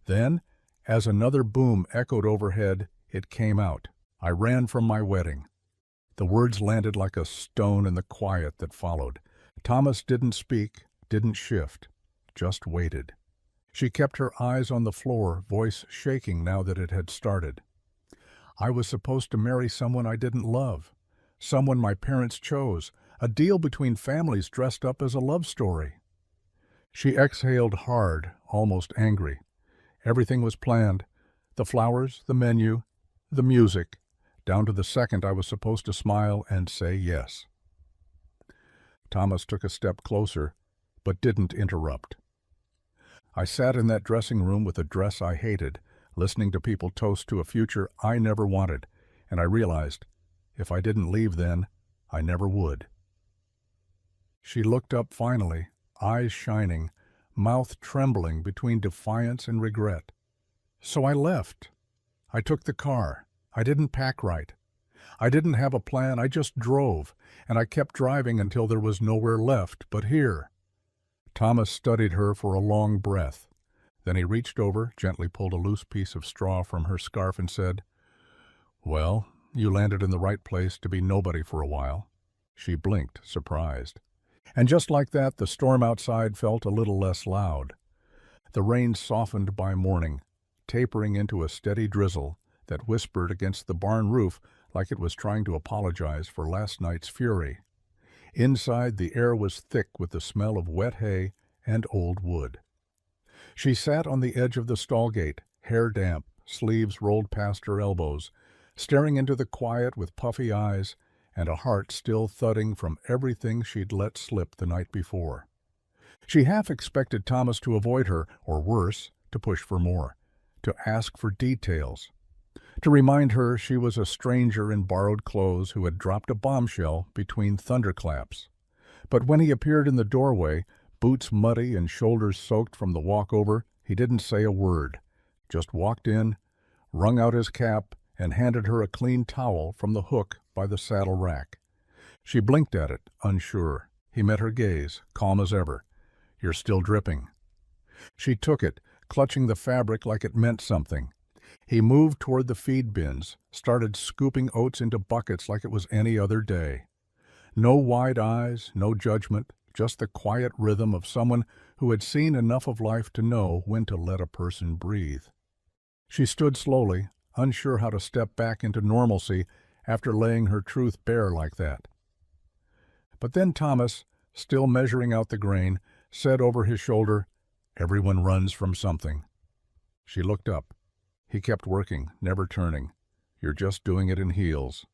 Then, as another boom echoed overhead, it came out. "I ran from my wedding." The words landed like a stone in the quiet that followed. Thomas didn't speak, didn't shift, just waited. She kept her eyes on the floor, voice shaking now that it had started. "I was supposed to marry someone I didn't love, someone my parents chose, a deal between families dressed up as a love story." She exhaled hard, almost angry. Everything was planned. The flowers, the menu, the music, down to the second I was supposed to smile and say yes. Thomas took a step closer, but didn't interrupt. I sat in that dressing room with a dress I hated, listening to people toast to a future I never wanted, and I realized, if I didn't leave then, I never would. She looked up finally, eyes shining, mouth trembling between defiance and regret. "So I left. I took the car. I didn't pack right. I didn't have a plan, I just drove, and I kept driving until there was nowhere left but here." Thomas studied her for a long breath. Then he reached over, gently pulled a loose piece of straw from her scarf and said, "Well, you landed in the right place to be nobody for a while." She blinked, surprised. And just like that, the storm outside felt a little less loud. The rain softened by morning, tapering into a steady drizzle that whispered against the barn roof like it was trying to apologize for last night's fury. Inside, the air was thick with the smell of wet hay and old wood. She sat on the edge of the stall gate, hair damp, sleeves rolled past her elbows, staring into the quiet with puffy eyes and a heart still thudding from everything she'd let slip the night before. She half expected Thomas to avoid her, or worse, to push for more, to ask for details, to remind her she was a stranger in borrowed clothes who had dropped a bombshell between thunderclaps. But when he appeared in the doorway, boots muddy and shoulders soaked from the walkover, he didn't say a word, just walked in, wrung out his cap, and handed her a clean towel from the hook by the saddle rack. She blinked at it, unsure. He met her gaze, calm as ever. "You're still dripping." She took it, clutching the fabric like it meant something. He moved toward the feed bins, started scooping oats into buckets like it was any other day. No wide eyes, no judgment, just the quiet rhythm of someone who had seen enough of life to know when to let a person breathe. She stood slowly, unsure how to step back into normalcy after laying her truth bare like that. But then Thomas, still measuring out the grain, said over his shoulder, "Everyone runs from something." She looked up. He kept working, never turning. "You're just doing it in heels."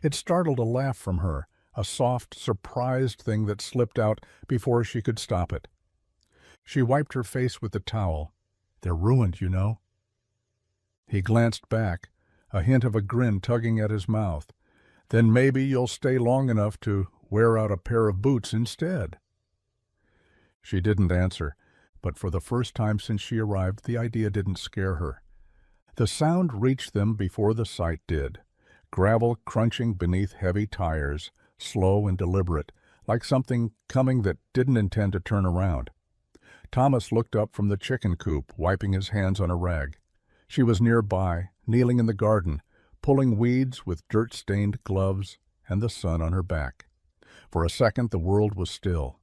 It startled a laugh from her, a soft, surprised thing that slipped out before she could stop it. She wiped her face with the towel. "They're ruined, you know." He glanced back, a hint of a grin tugging at his mouth. "Then maybe you'll stay long enough to wear out a pair of boots instead." She didn't answer, but for the first time since she arrived, the idea didn't scare her. The sound reached them before the sight did. Gravel crunching beneath heavy tires, slow and deliberate, like something coming that didn't intend to turn around. Thomas looked up from the chicken coop, wiping his hands on a rag. She was nearby, kneeling in the garden, pulling weeds with dirt-stained gloves and the sun on her back. For a second the world was still.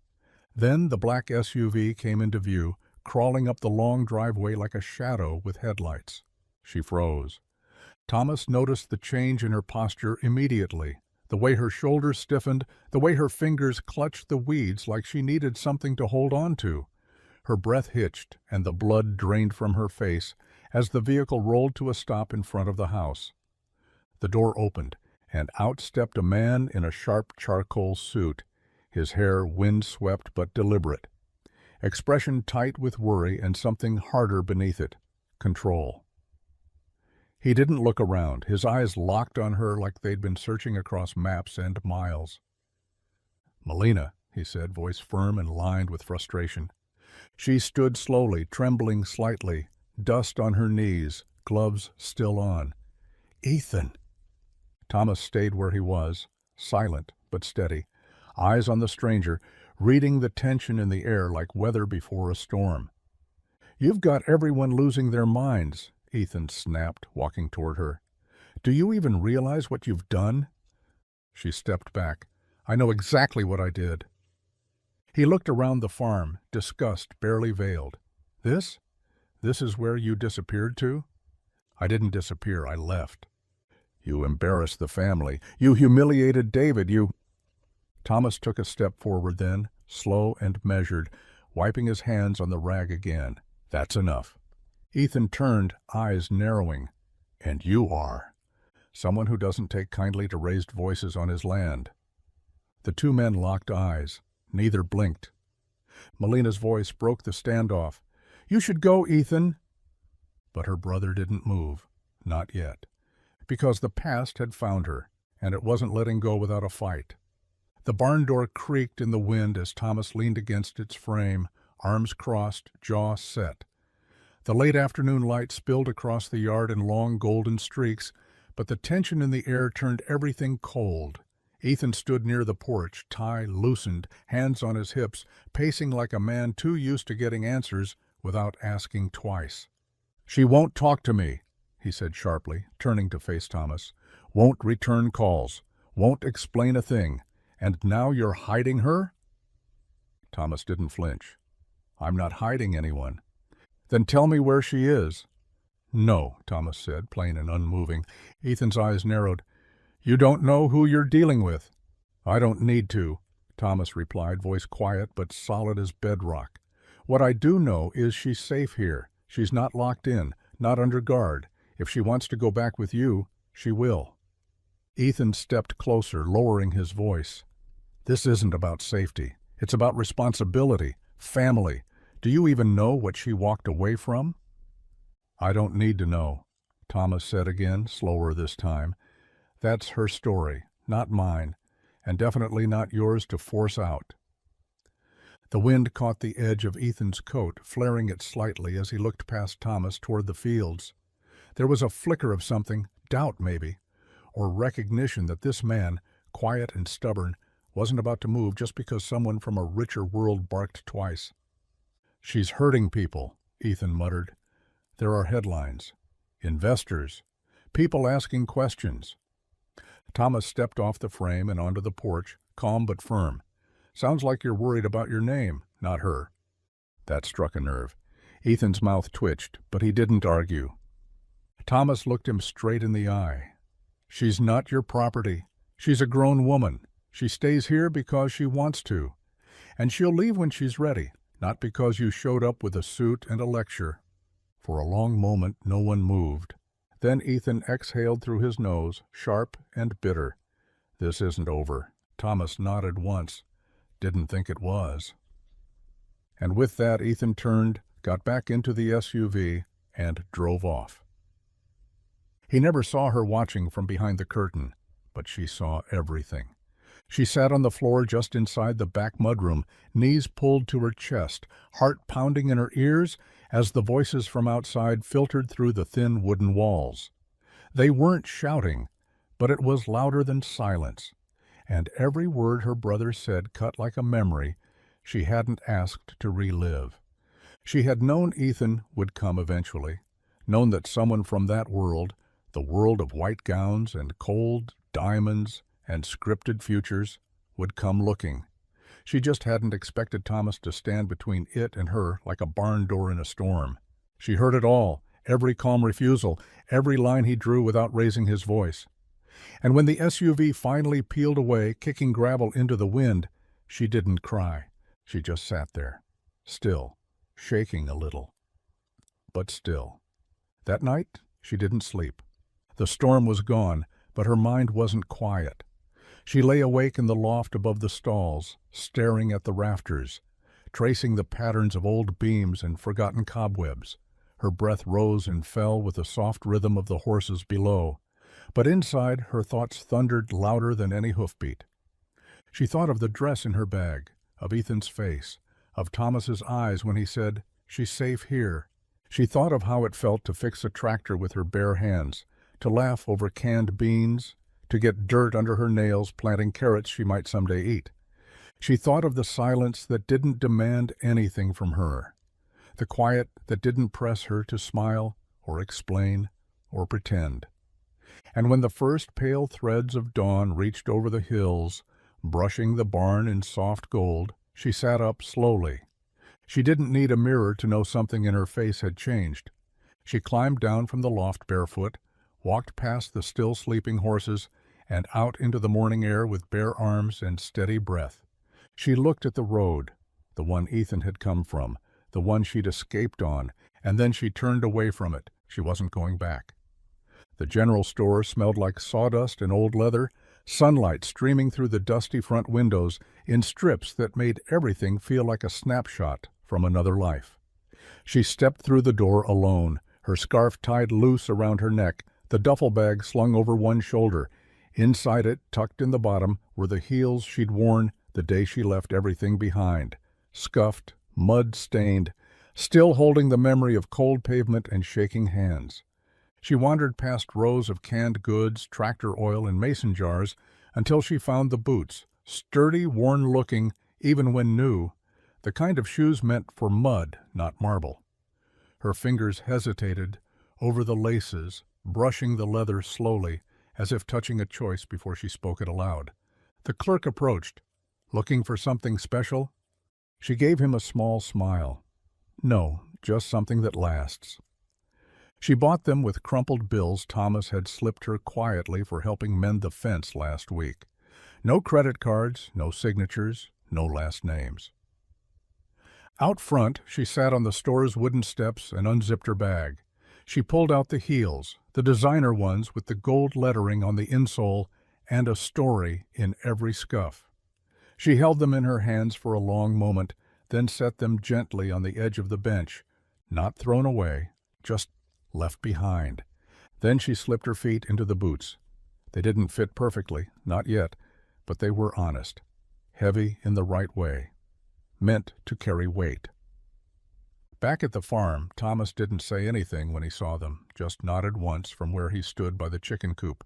Then the black SUV came into view, crawling up the long driveway like a shadow with headlights. She froze. Thomas noticed the change in her posture immediately, the way her shoulders stiffened, the way her fingers clutched the weeds like she needed something to hold on to. Her breath hitched, and the blood drained from her face as the vehicle rolled to a stop in front of the house. The door opened, and out stepped a man in a sharp charcoal suit, his hair wind-swept but deliberate. expression tight with worry and something harder beneath it, control. He didn't look around, his eyes locked on her like they'd been searching across maps and miles. "Melina," he said, voice firm and lined with frustration. She stood slowly, trembling slightly, dust on her knees, gloves still on. "Ethan!" Thomas stayed where he was, silent but steady, eyes on the stranger, reading the tension in the air like weather before a storm. "You've got everyone losing their minds," Ethan snapped, walking toward her. "Do you even realize what you've done?" She stepped back. "I know exactly what I did." He looked around the farm, disgust barely veiled. "This? This is where you disappeared to?" "I didn't disappear, I left." "You embarrassed the family. You humiliated David. You—" Thomas took a step forward then, slow and measured, wiping his hands on the rag again. "That's enough." Ethan turned, eyes narrowing. "And you are someone who doesn't take kindly to raised voices on his land." The two men locked eyes. Neither blinked. Melina's voice broke the standoff. "You should go, Ethan." But her brother didn't move. Not yet. Because the past had found her, and it wasn't letting go without a fight. The barn door creaked in the wind as Thomas leaned against its frame, arms crossed, jaw set. The late afternoon light spilled across the yard in long golden streaks, but the tension in the air turned everything cold. Ethan stood near the porch, tie loosened, hands on his hips, pacing like a man too used to getting answers without asking twice. "She won't talk to me," he said sharply, turning to face Thomas. "Won't return calls. Won't explain a thing. And now you're hiding her?" Thomas didn't flinch. "I'm not hiding anyone." "Then tell me where she is." "No," Thomas said, plain and unmoving. Ethan's eyes narrowed. "You don't know who you're dealing with." "I don't need to," Thomas replied, voice quiet but solid as bedrock. "What I do know is she's safe here. She's not locked in, not under guard. If she wants to go back with you, she will." Ethan stepped closer, lowering his voice. "This isn't about safety. It's about responsibility, family. Do you even know what she walked away from?" "I don't need to know," Thomas said again, slower this time. "That's her story, not mine, and definitely not yours to force out." The wind caught the edge of Ethan's coat, flaring it slightly as he looked past Thomas toward the fields. There was a flicker of something, doubt maybe, or recognition that this man, quiet and stubborn, wasn't about to move just because someone from a richer world barked twice. "She's hurting people," Ethan muttered. "There are headlines. Investors. People asking questions." Thomas stepped off the frame and onto the porch, calm but firm. "Sounds like you're worried about your name, not her." That struck a nerve. Ethan's mouth twitched, but he didn't argue. Thomas looked him straight in the eye. "She's not your property. She's a grown woman. She stays here because she wants to. And she'll leave when she's ready, not because you showed up with a suit and a lecture." For a long moment no one moved. Then Ethan exhaled through his nose, sharp and bitter. "This isn't over." Thomas nodded once. "Didn't think it was." And with that Ethan turned, got back into the SUV, and drove off. He never saw her watching from behind the curtain, but she saw everything. She sat on the floor just inside the back mudroom, knees pulled to her chest, heart pounding in her ears as the voices from outside filtered through the thin wooden walls. They weren't shouting, but it was louder than silence, and every word her brother said cut like a memory she hadn't asked to relive. She had known Ethan would come eventually, known that someone from that world, the world of white gowns and cold diamonds and scripted futures, would come looking. She just hadn't expected Thomas to stand between it and her like a barn door in a storm. She heard it all, every calm refusal, every line he drew without raising his voice. And when the SUV finally peeled away, kicking gravel into the wind, she didn't cry. She just sat there, still, shaking a little. But still. That night, she didn't sleep. The storm was gone, but her mind wasn't quiet. She lay awake in the loft above the stalls, staring at the rafters. tracing the patterns of old beams and forgotten cobwebs. Her breath rose and fell with the soft rhythm of the horses below, but inside her thoughts thundered louder than any hoofbeat. She thought of the dress in her bag, of Ethan's face, of Thomas's eyes when he said, "She's safe here." She thought of how it felt to fix a tractor with her bare hands, to laugh over canned beans, to get dirt under her nails planting carrots she might someday eat. She thought of the silence that didn't demand anything from her, the quiet that didn't press her to smile or explain or pretend. And when the first pale threads of dawn reached over the hills, brushing the barn in soft gold, she sat up slowly. She didn't need a mirror to know something in her face had changed. She climbed down from the loft barefoot, walked past the still sleeping horses, and out into the morning air with bare arms and steady breath. She looked at the road, the one Ethan had come from, the one she'd escaped on, and then she turned away from it. She wasn't going back. The general store smelled like sawdust and old leather, sunlight streaming through the dusty front windows in strips that made everything feel like a snapshot from another life. She stepped through the door alone, her scarf tied loose around her neck, the duffel bag slung over one shoulder. Inside it, tucked in the bottom, were the heels she'd worn the day she left everything behind, scuffed, mud-stained, still holding the memory of cold pavement and shaking hands. She wandered past rows of canned goods, tractor oil, and mason jars until she found the boots, sturdy, worn-looking, even when new, the kind of shoes meant for mud, not marble. Her fingers hesitated over the laces, brushing the leather slowly, as if touching a choice before she spoke it aloud. The clerk approached. "Looking for something special?" She gave him a small smile. "No, just something that lasts." She bought them with crumpled bills Thomas had slipped her quietly for helping mend the fence last week. No credit cards, no signatures, no last names. Out front, she sat on the store's wooden steps and unzipped her bag. She pulled out the heels, the designer ones with the gold lettering on the insole and a story in every scuff. She held them in her hands for a long moment, then set them gently on the edge of the bench, not thrown away, just left behind. Then she slipped her feet into the boots. They didn't fit perfectly, not yet, but they were honest, heavy in the right way, meant to carry weight. Back at the farm, Thomas didn't say anything when he saw them, just nodded once from where he stood by the chicken coop.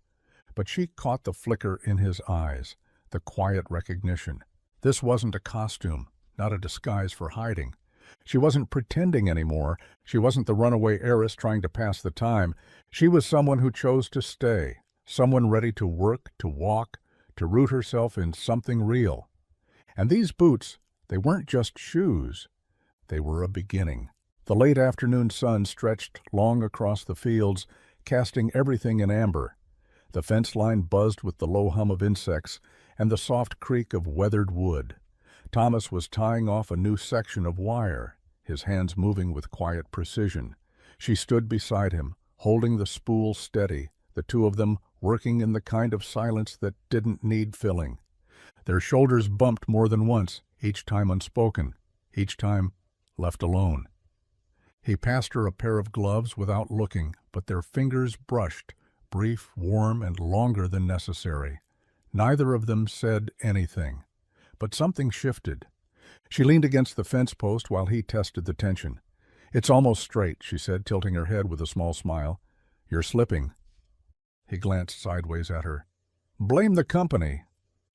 But she caught the flicker in his eyes, the quiet recognition. This wasn't a costume, not a disguise for hiding. She wasn't pretending anymore. She wasn't the runaway heiress trying to pass the time. She was someone who chose to stay, someone ready to work, to walk, to root herself in something real. And these boots, they weren't just shoes. They were a beginning. The late afternoon sun stretched long across the fields, casting everything in amber. The fence line buzzed with the low hum of insects and the soft creak of weathered wood. Thomas was tying off a new section of wire, his hands moving with quiet precision. She stood beside him, holding the spool steady, the two of them working in the kind of silence that didn't need filling. Their shoulders bumped more than once, each time unspoken, each time left alone. He passed her a pair of gloves without looking, but their fingers brushed, brief, warm, and longer than necessary. Neither of them said anything. But something shifted. She leaned against the fence post while he tested the tension. "It's almost straight," she said, tilting her head with a small smile. "You're slipping." He glanced sideways at her. "Blame the company."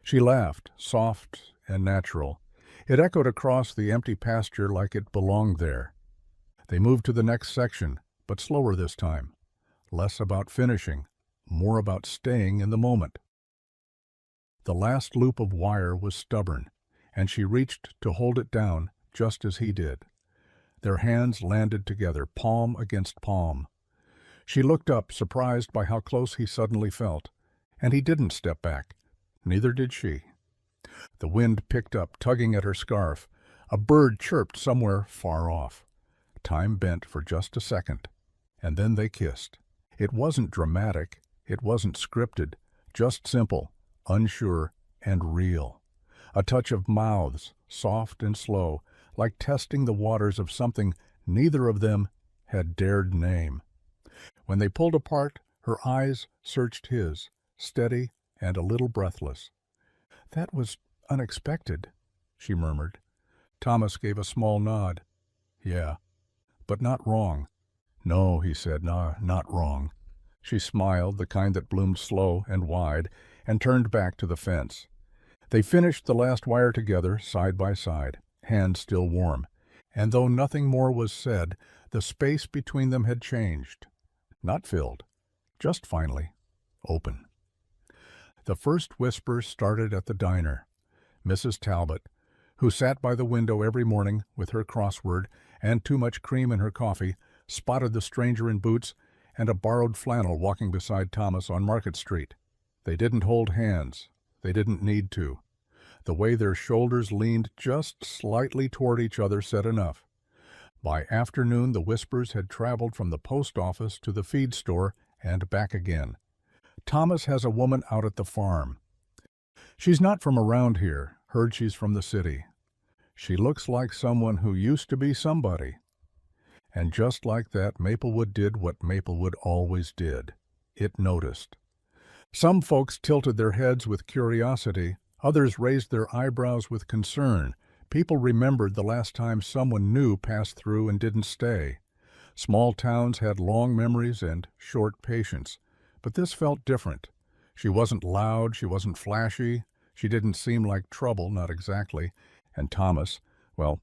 She laughed, soft and natural. It echoed across the empty pasture like it belonged there. They moved to the next section, but slower this time. Less about finishing, more about staying in the moment. The last loop of wire was stubborn, and she reached to hold it down just as he did. Their hands landed together, palm against palm. She looked up, surprised by how close he suddenly felt, and he didn't step back. Neither did she. The wind picked up, tugging at her scarf. A bird chirped somewhere far off. Time bent for just a second, and then they kissed. It wasn't dramatic, it wasn't scripted, just simple, unsure, and real. A touch of mouths, soft and slow, like testing the waters of something neither of them had dared name. When they pulled apart, her eyes searched his, steady and a little breathless. "That was unexpected," she murmured. Thomas gave a small nod. "Yeah, but not wrong." "No," he said, not wrong." She smiled, the kind that bloomed slow and wide, and turned back to the fence. They finished the last wire together, side by side, hands still warm. And though nothing more was said, the space between them had changed. Not filled, just finally open. The first whispers started at the diner. Mrs. Talbot, who sat by the window every morning with her crossword and too much cream in her coffee, spotted the stranger in boots and a borrowed flannel walking beside Thomas on Market Street. They didn't hold hands. They didn't need to. The way their shoulders leaned just slightly toward each other said enough. By afternoon, the whispers had traveled from the post office to the feed store and back again. "Thomas has a woman out at the farm. She's not from around here. Heard she's from the city. She looks like someone who used to be somebody." And just like that, Maplewood did what Maplewood always did. It noticed. Some folks tilted their heads with curiosity. Others raised their eyebrows with concern. People remembered the last time someone new passed through and didn't stay. Small towns had long memories and short patience. But this felt different. She wasn't loud, she wasn't flashy, she didn't seem like trouble, not exactly. And Thomas, well,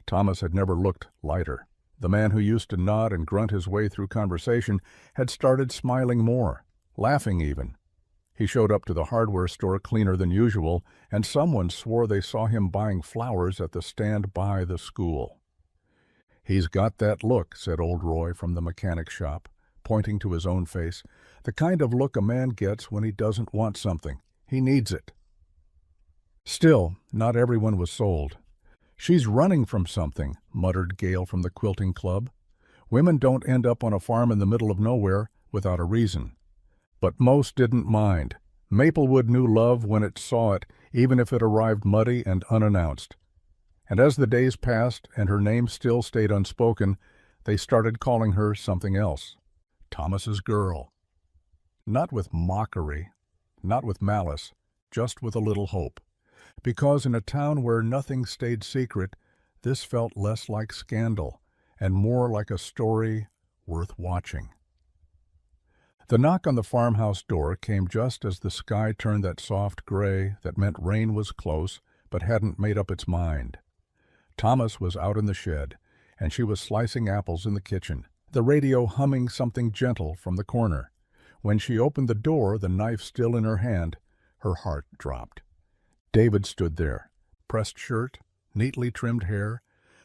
Thomas had never looked lighter. The man who used to nod and grunt his way through conversation had started smiling more, laughing even. He showed up to the hardware store cleaner than usual, and someone swore they saw him buying flowers at the stand by the school. "He's got that look," said old Roy from the mechanic shop, pointing to his own face, "the kind of look a man gets when he doesn't want something. He needs it." Still, not everyone was sold. "She's running from something," muttered Gail from the quilting club. "Women don't end up on a farm in the middle of nowhere without a reason." But most didn't mind. Maplewood knew love when it saw it, even if it arrived muddy and unannounced. And as the days passed and her name still stayed unspoken, they started calling her something else. Thomas's girl. Not with mockery, not with malice, just with a little hope. Because in a town where nothing stayed secret, this felt less like scandal and more like a story worth watching. The knock on the farmhouse door came just as the sky turned that soft gray that meant rain was close but hadn't made up its mind. Thomas was out in the shed, and she was slicing apples in the kitchen, the radio humming something gentle from the corner. When she opened the door, the knife still in her hand, her heart dropped. David stood there, pressed shirt, neatly trimmed hair,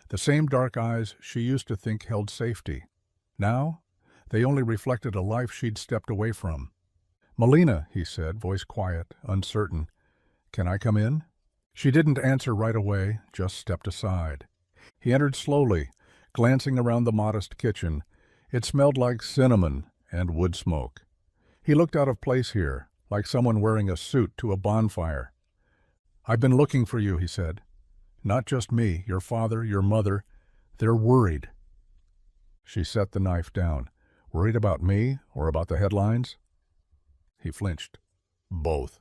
the same dark eyes she used to think held safety. Now, they only reflected a life she'd stepped away from. "Melina," he said, voice quiet, uncertain. "Can I come in?" She didn't answer right away, just stepped aside. He entered slowly, glancing around the modest kitchen. It smelled like cinnamon and wood smoke. He looked out of place here, like someone wearing a suit to a bonfire. "I've been looking for you," he said. "Not just me, your father, your mother. They're worried." She set the knife down. "Worried about me or about the headlines?" He flinched. "Both."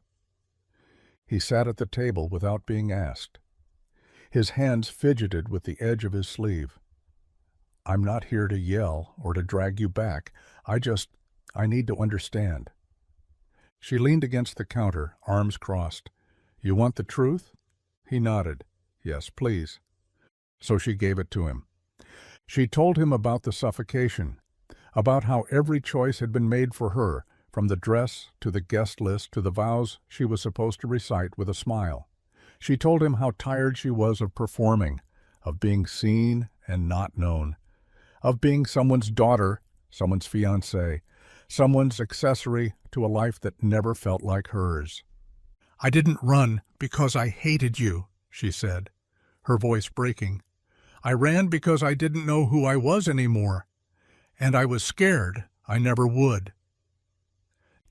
He sat at the table without being asked. His hands fidgeted with the edge of his sleeve. "I'm not here to yell or to drag you back. I need to understand." She leaned against the counter, arms crossed. "You want the truth?" He nodded. "Yes, please." So she gave it to him. She told him about the suffocation, about how every choice had been made for her, from the dress to the guest list to the vows she was supposed to recite with a smile. She told him how tired she was of performing, of being seen and not known, of being someone's daughter, someone's fiancée, someone's accessory to a life that never felt like hers. "I didn't run because I hated you," she said, her voice breaking. "I ran because I didn't know who I was anymore. And I was scared I never would."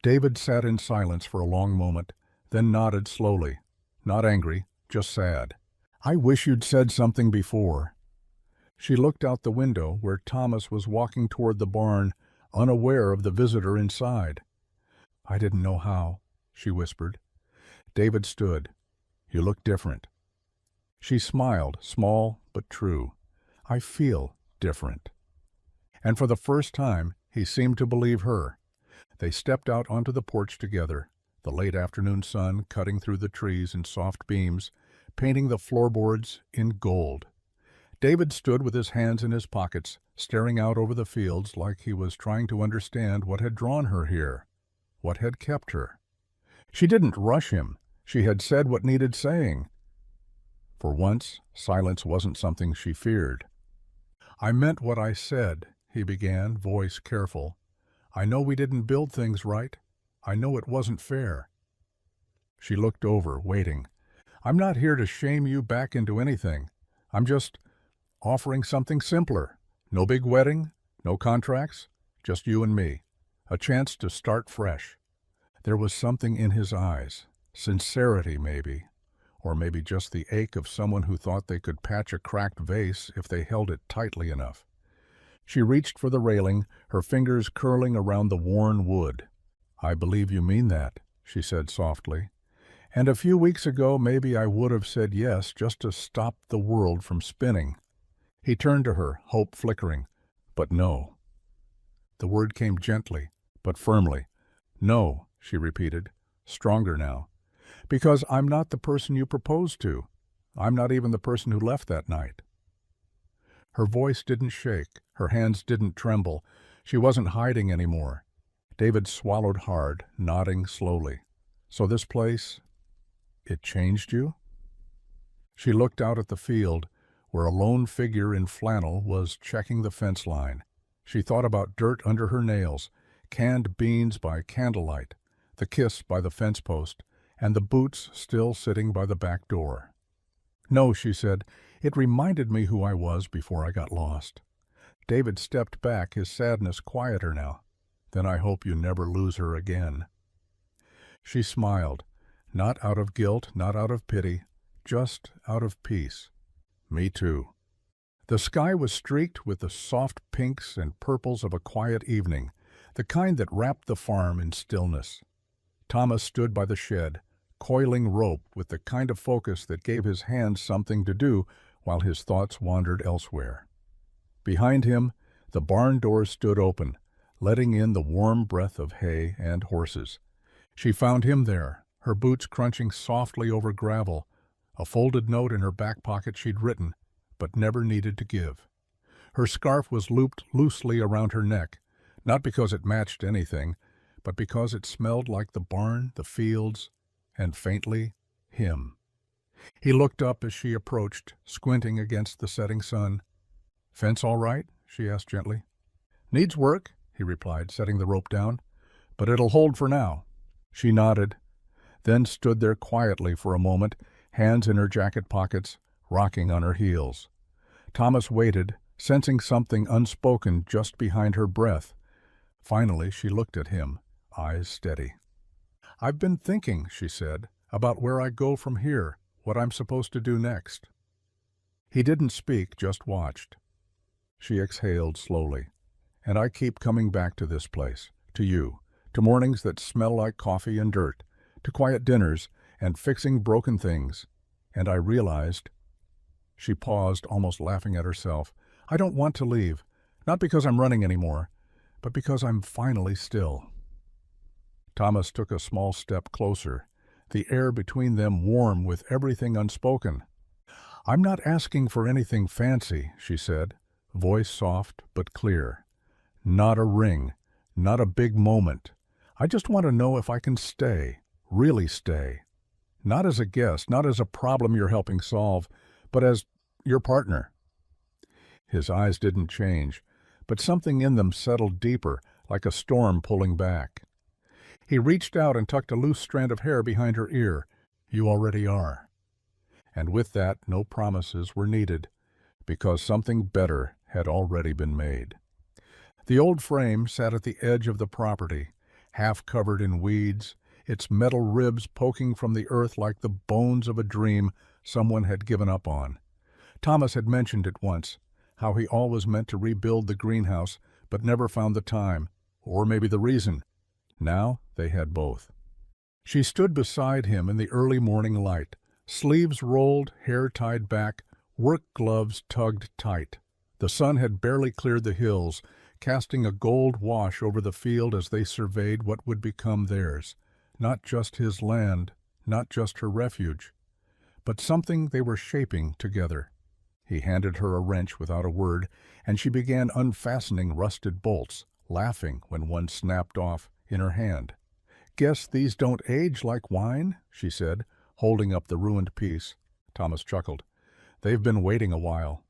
David sat in silence for a long moment, then nodded slowly. Not angry, just sad. I wish you'd said something before. She looked out the window where Thomas was walking toward the barn, unaware of the visitor inside. I didn't know how, she whispered. David stood. You look different. She smiled, small but true. I feel different. And for the first time, he seemed to believe her. They stepped out onto the porch together, the late afternoon sun cutting through the trees in soft beams, painting the floorboards in gold. David stood with his hands in his pockets, staring out over the fields like he was trying to understand what had drawn her here, what had kept her. She didn't rush him. She had said what needed saying. For once, silence wasn't something she feared. I meant what I said, he began, voice careful. I know we didn't build things right. I know it wasn't fair. She looked over, waiting. I'm not here to shame you back into anything. I'm just offering something simpler. No big wedding, no contracts, just you and me. A chance to start fresh. There was something in his eyes, sincerity maybe, or maybe just the ache of someone who thought they could patch a cracked vase if they held it tightly enough. She reached for the railing, her fingers curling around the worn wood. I believe you mean that, she said softly. And a few weeks ago maybe I would have said yes just to stop the world from spinning. He turned to her, hope flickering. But no. The word came gently, but firmly. No, she repeated, stronger now. Because I'm not the person you proposed to. I'm not even the person who left that night. Her voice didn't shake. Her hands didn't tremble. She wasn't hiding anymore. David swallowed hard, nodding slowly. So this place, it changed you? She looked out at the field, where a lone figure in flannel was checking the fence line. She thought about dirt under her nails, canned beans by candlelight, the kiss by the fence post, and the boots still sitting by the back door. No, she said, it reminded me who I was before I got lost. David stepped back, his sadness quieter now. Then I hope you never lose her again. She smiled, not out of guilt, not out of pity, just out of peace. Me too. The sky was streaked with the soft pinks and purples of a quiet evening, the kind that wrapped the farm in stillness. Thomas stood by the shed, coiling rope with the kind of focus that gave his hands something to do while his thoughts wandered elsewhere. Behind him, the barn door stood open, letting in the warm breath of hay and horses. She found him there, her boots crunching softly over gravel, a folded note in her back pocket she'd written, but never needed to give. Her scarf was looped loosely around her neck, not because it matched anything, but because it smelled like the barn, the fields, and faintly, him. He looked up as she approached, squinting against the setting sun. Fence all right? She asked gently. Needs work, he replied, setting the rope down, but it'll hold for now. She nodded, then stood there quietly for a moment, hands in her jacket pockets, rocking on her heels. Thomas waited, sensing something unspoken just behind her breath. Finally, she looked at him, eyes steady. I've been thinking, she said, about where I go from here, what I'm supposed to do next. He didn't speak, just watched. She exhaled slowly. And I keep coming back to this place, to you, to mornings that smell like coffee and dirt, to quiet dinners and fixing broken things. And I realized. She paused, almost laughing at herself. I don't want to leave, not because I'm running anymore, but because I'm finally still. Thomas took a small step closer, the air between them warm with everything unspoken. I'm not asking for anything fancy, she said, voice soft but clear. Not a ring, not a big moment. I just want to know if I can stay, really stay. Not as a guest, not as a problem you're helping solve, but as your partner. His eyes didn't change, but something in them settled deeper, like a storm pulling back. He reached out and tucked a loose strand of hair behind her ear. You already are. And with that, no promises were needed, because something better had already been made. The old frame sat at the edge of the property, half covered in weeds, its metal ribs poking from the earth like the bones of a dream someone had given up on. Thomas had mentioned it once, how he always meant to rebuild the greenhouse, but never found the time, or maybe the reason. Now they had both. She stood beside him in the early morning light, sleeves rolled, hair tied back, work gloves tugged tight. The sun had barely cleared the hills, casting a gold wash over the field as they surveyed what would become theirs. Not just his land, not just her refuge, but something they were shaping together. He handed her a wrench without a word, and she began unfastening rusted bolts, laughing when one snapped off in her hand. "Guess these don't age like wine," she said, holding up the ruined piece. Thomas chuckled. "They've been waiting a while."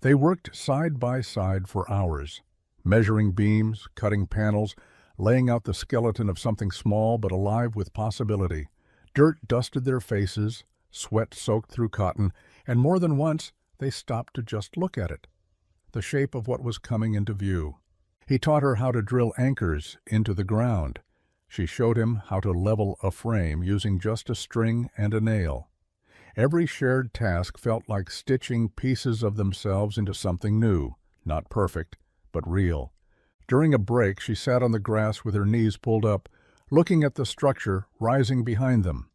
They worked side by side for hours, measuring beams, cutting panels, laying out the skeleton of something small but alive with possibility. Dirt dusted their faces, sweat soaked through cotton, and more than once they stopped to just look at it, the shape of what was coming into view. He taught her how to drill anchors into the ground. She showed him how to level a frame using just a string and a nail. Every shared task felt like stitching pieces of themselves into something new, not perfect, but real. During a break, she sat on the grass with her knees pulled up, looking at the structure rising behind them.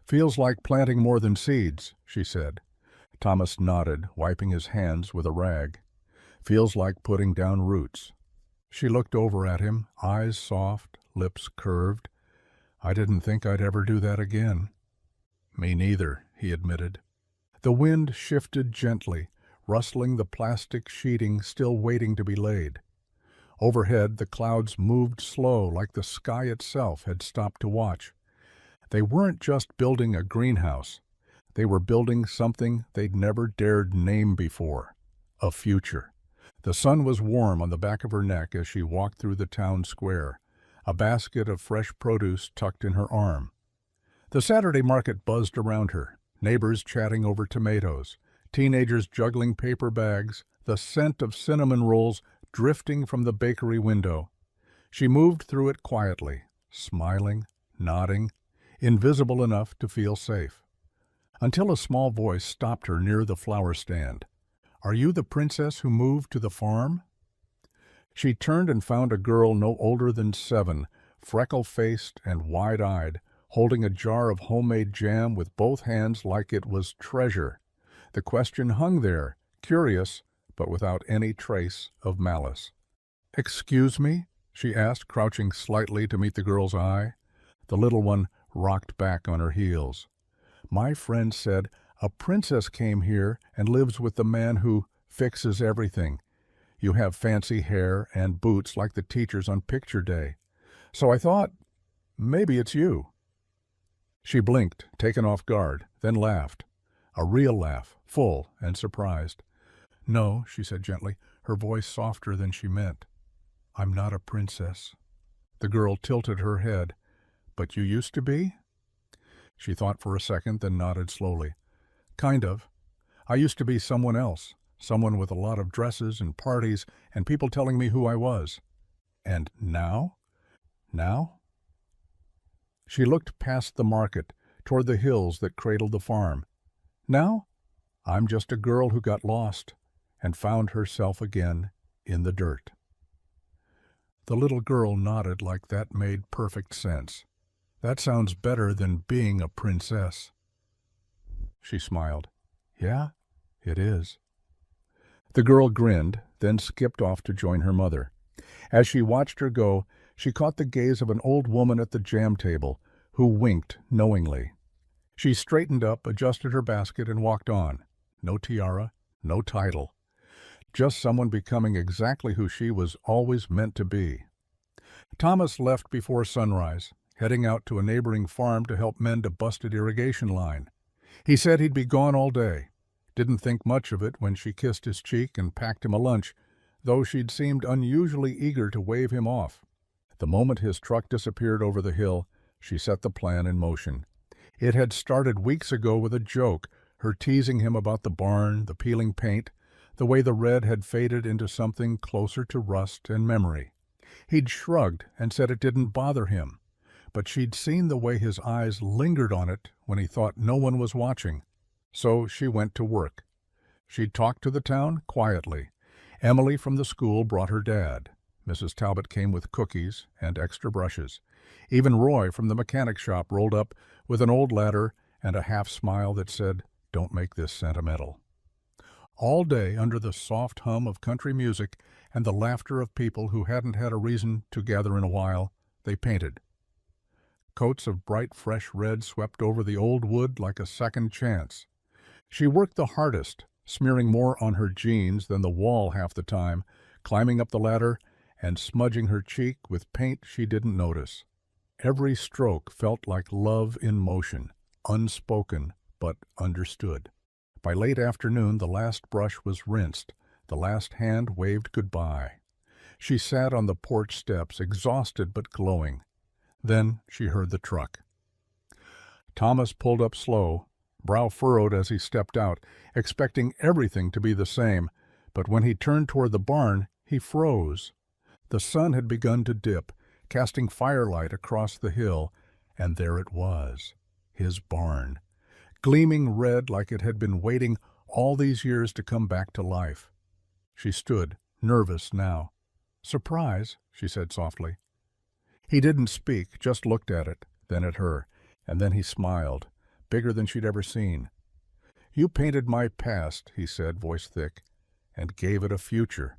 "Feels like planting more than seeds," she said. Thomas nodded, wiping his hands with a rag. "Feels like putting down roots." She looked over at him, eyes soft, lips curved. "I didn't think I'd ever do that again." "Me neither," he admitted. The wind shifted gently, rustling the plastic sheeting still waiting to be laid. Overhead, the clouds moved slow, like the sky itself had stopped to watch. They weren't just building a greenhouse. They were building something they'd never dared name before. A future. The sun was warm on the back of her neck as she walked through the town square, a basket of fresh produce tucked in her arm. The Saturday market buzzed around her, neighbors chatting over tomatoes, teenagers juggling paper bags, the scent of cinnamon rolls drifting from the bakery window. She moved through it quietly, smiling, nodding, invisible enough to feel safe. Until a small voice stopped her near the flower stand. "Are you the princess who moved to the farm?" She turned and found a girl no older than 7, freckle-faced and wide-eyed, holding a jar of homemade jam with both hands like it was treasure. The question hung there, curious, but without any trace of malice. "Excuse me?" she asked, crouching slightly to meet the girl's eye. The little one rocked back on her heels. "My friend said a princess came here and lives with the man who fixes everything. You have fancy hair and boots like the teachers on picture day. So I thought, maybe it's you." She blinked, taken off guard, then laughed. A real laugh, full and surprised. "No," she said gently, her voice softer than she meant. "I'm not a princess." The girl tilted her head. "But you used to be?" She thought for a second, then nodded slowly. "Kind of. I used to be someone else, someone with a lot of dresses and parties and people telling me who I was. And now? Now?" She looked past the market, toward the hills that cradled the farm. "Now? I'm just a girl who got lost and found herself again in the dirt." The little girl nodded like that made perfect sense. "That sounds better than being a princess." She smiled. "Yeah, it is." The girl grinned, then skipped off to join her mother. As she watched her go, she caught the gaze of an old woman at the jam table, who winked knowingly. She straightened up, adjusted her basket, and walked on. No tiara, no title. Just someone becoming exactly who she was always meant to be. Thomas left before sunrise, heading out to a neighboring farm to help mend a busted irrigation line. He said he'd be gone all day. Didn't think much of it when she kissed his cheek and packed him a lunch, though she'd seemed unusually eager to wave him off. The moment his truck disappeared over the hill, she set the plan in motion. It had started weeks ago with a joke, her teasing him about the barn, the peeling paint, the way the red had faded into something closer to rust and memory. He'd shrugged and said it didn't bother him. but she'd seen the way his eyes lingered on it when he thought no one was watching. So she went to work. She'd talk to the town quietly. Emily from the school brought her dad. Mrs. Talbot came with cookies and extra brushes. Even Roy from the mechanic shop rolled up with an old ladder and a half-smile that said, "Don't make this sentimental." All day, under the soft hum of country music and the laughter of people who hadn't had a reason to gather in a while, they painted. Coats of bright, fresh red swept over the old wood like a second chance. She worked the hardest, smearing more on her jeans than the wall half the time, climbing up the ladder and smudging her cheek with paint she didn't notice. Every stroke felt like love in motion, unspoken but understood. By late afternoon, the last brush was rinsed, the last hand waved goodbye. She sat on the porch steps, exhausted but glowing. Then she heard the truck. Thomas pulled up slow, brow furrowed as he stepped out, expecting everything to be the same, but when he turned toward the barn, he froze. The sun had begun to dip, casting firelight across the hill, and there it was, his barn, gleaming red like it had been waiting all these years to come back to life. She stood, nervous now. "Surprise," she said softly. He didn't speak, just looked at it, then at her, and then he smiled, bigger than she'd ever seen. "You painted my past," he said, voice thick, "and gave it a future."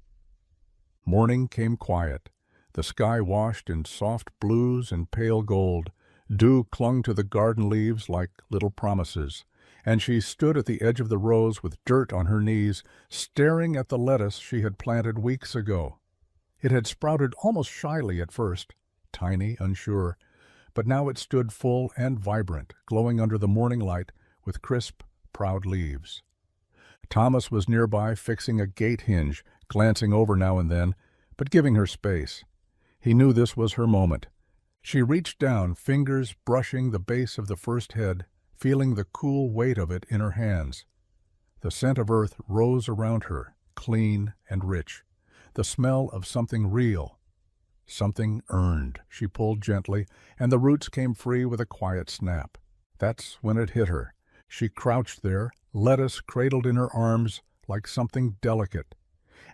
Morning came quiet. The sky washed in soft blues and pale gold. Dew clung to the garden leaves like little promises, and she stood at the edge of the rows with dirt on her knees, staring at the lettuce she had planted weeks ago. It had sprouted almost shyly at first, tiny, unsure, but now it stood full and vibrant, glowing under the morning light with crisp, proud leaves. Thomas was nearby fixing a gate hinge, glancing over now and then, but giving her space. He knew this was her moment. She reached down, fingers brushing the base of the first head, feeling the cool weight of it in her hands. The scent of earth rose around her, clean and rich, the smell of something real. Something earned. She pulled gently, and the roots came free with a quiet snap. That's when it hit her. She crouched there, lettuce cradled in her arms like something delicate.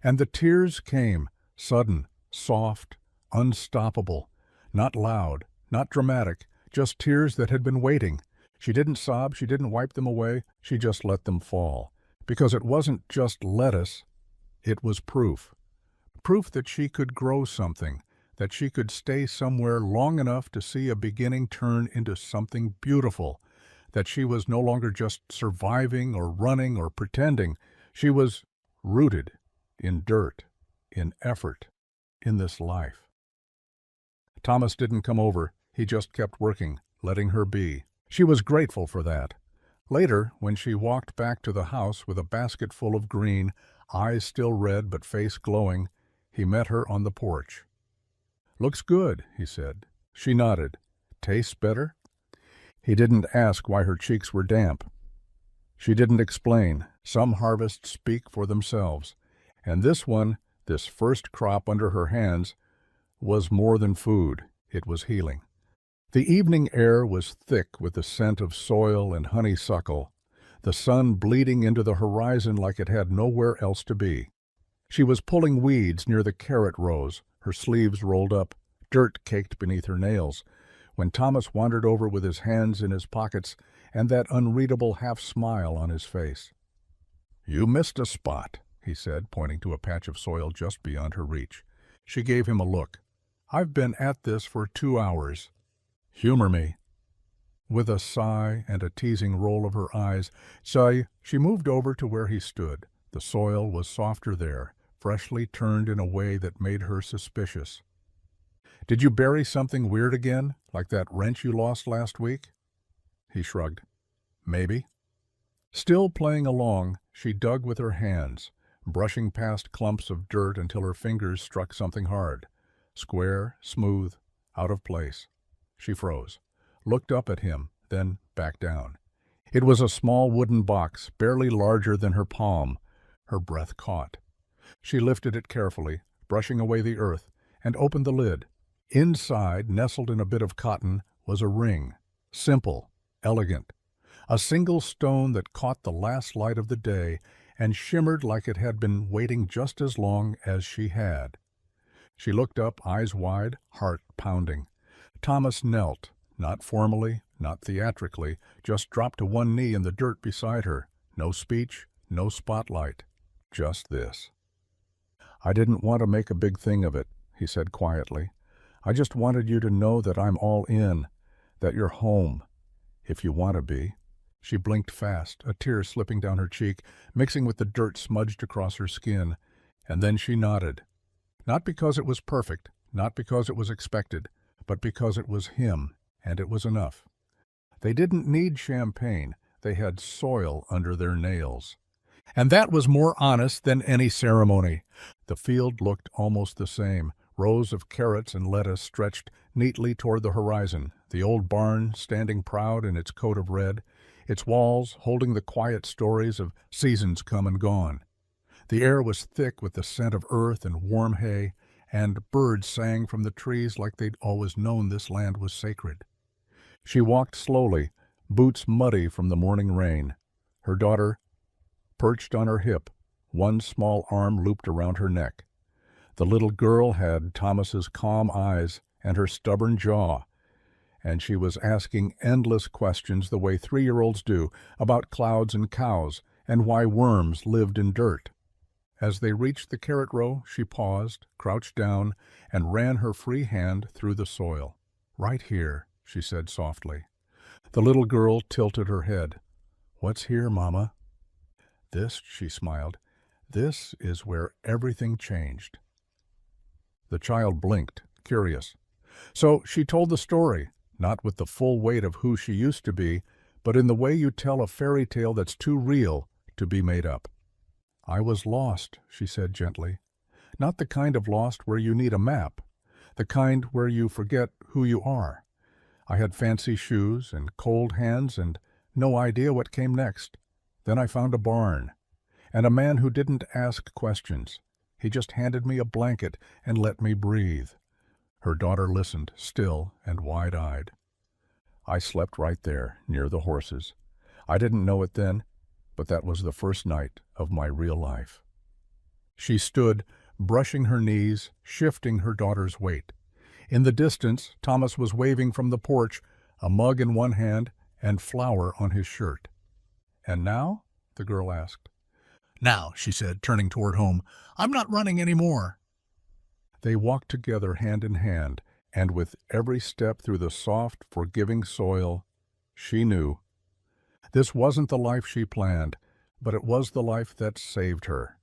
And the tears came, sudden, soft, unstoppable, not loud, not dramatic, just tears that had been waiting. She didn't sob, she didn't wipe them away, she just let them fall. Because it wasn't just lettuce, it was proof. Proof that she could grow something, that she could stay somewhere long enough to see a beginning turn into something beautiful, that she was no longer just surviving or running or pretending. She was rooted in dirt, in effort, in this life. Thomas didn't come over. He just kept working, letting her be. She was grateful for that. Later, when she walked back to the house with a basket full of green, eyes still red but face glowing, he met her on the porch. "Looks good," he said. She nodded. "Tastes better?" He didn't ask why her cheeks were damp. She didn't explain. Some harvests speak for themselves. And this one, this first crop under her hands, was more than food. It was healing. The evening air was thick with the scent of soil and honeysuckle, the sun bleeding into the horizon like it had nowhere else to be. She was pulling weeds near the carrot rows, her sleeves rolled up, dirt caked beneath her nails, when Thomas wandered over with his hands in his pockets and that unreadable half-smile on his face. "You missed a spot," he said, pointing to a patch of soil just beyond her reach. She gave him a look. "I've been at this for 2 hours. Humor me." With a sigh and a teasing roll of her eyes, she moved over to where he stood. The soil was softer there, freshly turned in a way that made her suspicious. "Did you bury something weird again, like that wrench you lost last week?" He shrugged. "Maybe." Still playing along, she dug with her hands, brushing past clumps of dirt until her fingers struck something hard. Square, smooth, out of place. She froze, looked up at him, then back down. It was a small wooden box, barely larger than her palm. Her breath caught. She lifted it carefully, brushing away the earth, and opened the lid. Inside, nestled in a bit of cotton, was a ring, simple, elegant, a single stone that caught the last light of the day and shimmered like it had been waiting just as long as she had. She looked up, eyes wide, heart pounding. Thomas knelt, not formally, not theatrically, just dropped to one knee in the dirt beside her. No speech, no spotlight, just this. "I didn't want to make a big thing of it," he said quietly. "I just wanted you to know that I'm all in, that you're home, if you want to be." She blinked fast, a tear slipping down her cheek, mixing with the dirt smudged across her skin, and then she nodded. Not because it was perfect, not because it was expected, but because it was him, and it was enough. They didn't need champagne. They had soil under their nails. And that was more honest than any ceremony. The field looked almost the same. Rows of carrots and lettuce stretched neatly toward the horizon, the old barn standing proud in its coat of red, its walls holding the quiet stories of seasons come and gone. The air was thick with the scent of earth and warm hay, and birds sang from the trees like they'd always known this land was sacred. She walked slowly, boots muddy from the morning rain. Her daughter perched on her hip, one small arm looped around her neck. The little girl had Thomas's calm eyes and her stubborn jaw, and she was asking endless questions the way 3-year-olds do about clouds and cows and why worms lived in dirt. As they reached the carrot row, she paused, crouched down, and ran her free hand through the soil. "Right here," she said softly. The little girl tilted her head. "What's here, Mama?" "This," she smiled, "this is where everything changed." The child blinked, curious. So she told the story, not with the full weight of who she used to be, but in the way you tell a fairy tale that's too real to be made up. "I was lost," she said gently. "Not the kind of lost where you need a map, the kind where you forget who you are. I had fancy shoes and cold hands and no idea what came next. Then I found a barn, and a man who didn't ask questions. He just handed me a blanket and let me breathe." Her daughter listened, still and wide-eyed. "I slept right there, near the horses. I didn't know it then, but that was the first night of my real life." She stood, brushing her knees, shifting her daughter's weight. In the distance, Thomas was waving from the porch, a mug in one hand and flour on his shirt. "And now?" the girl asked. "Now," she said, turning toward home, "I'm not running any more." They walked together hand in hand, and with every step through the soft, forgiving soil, she knew. This wasn't the life she planned, but it was the life that saved her.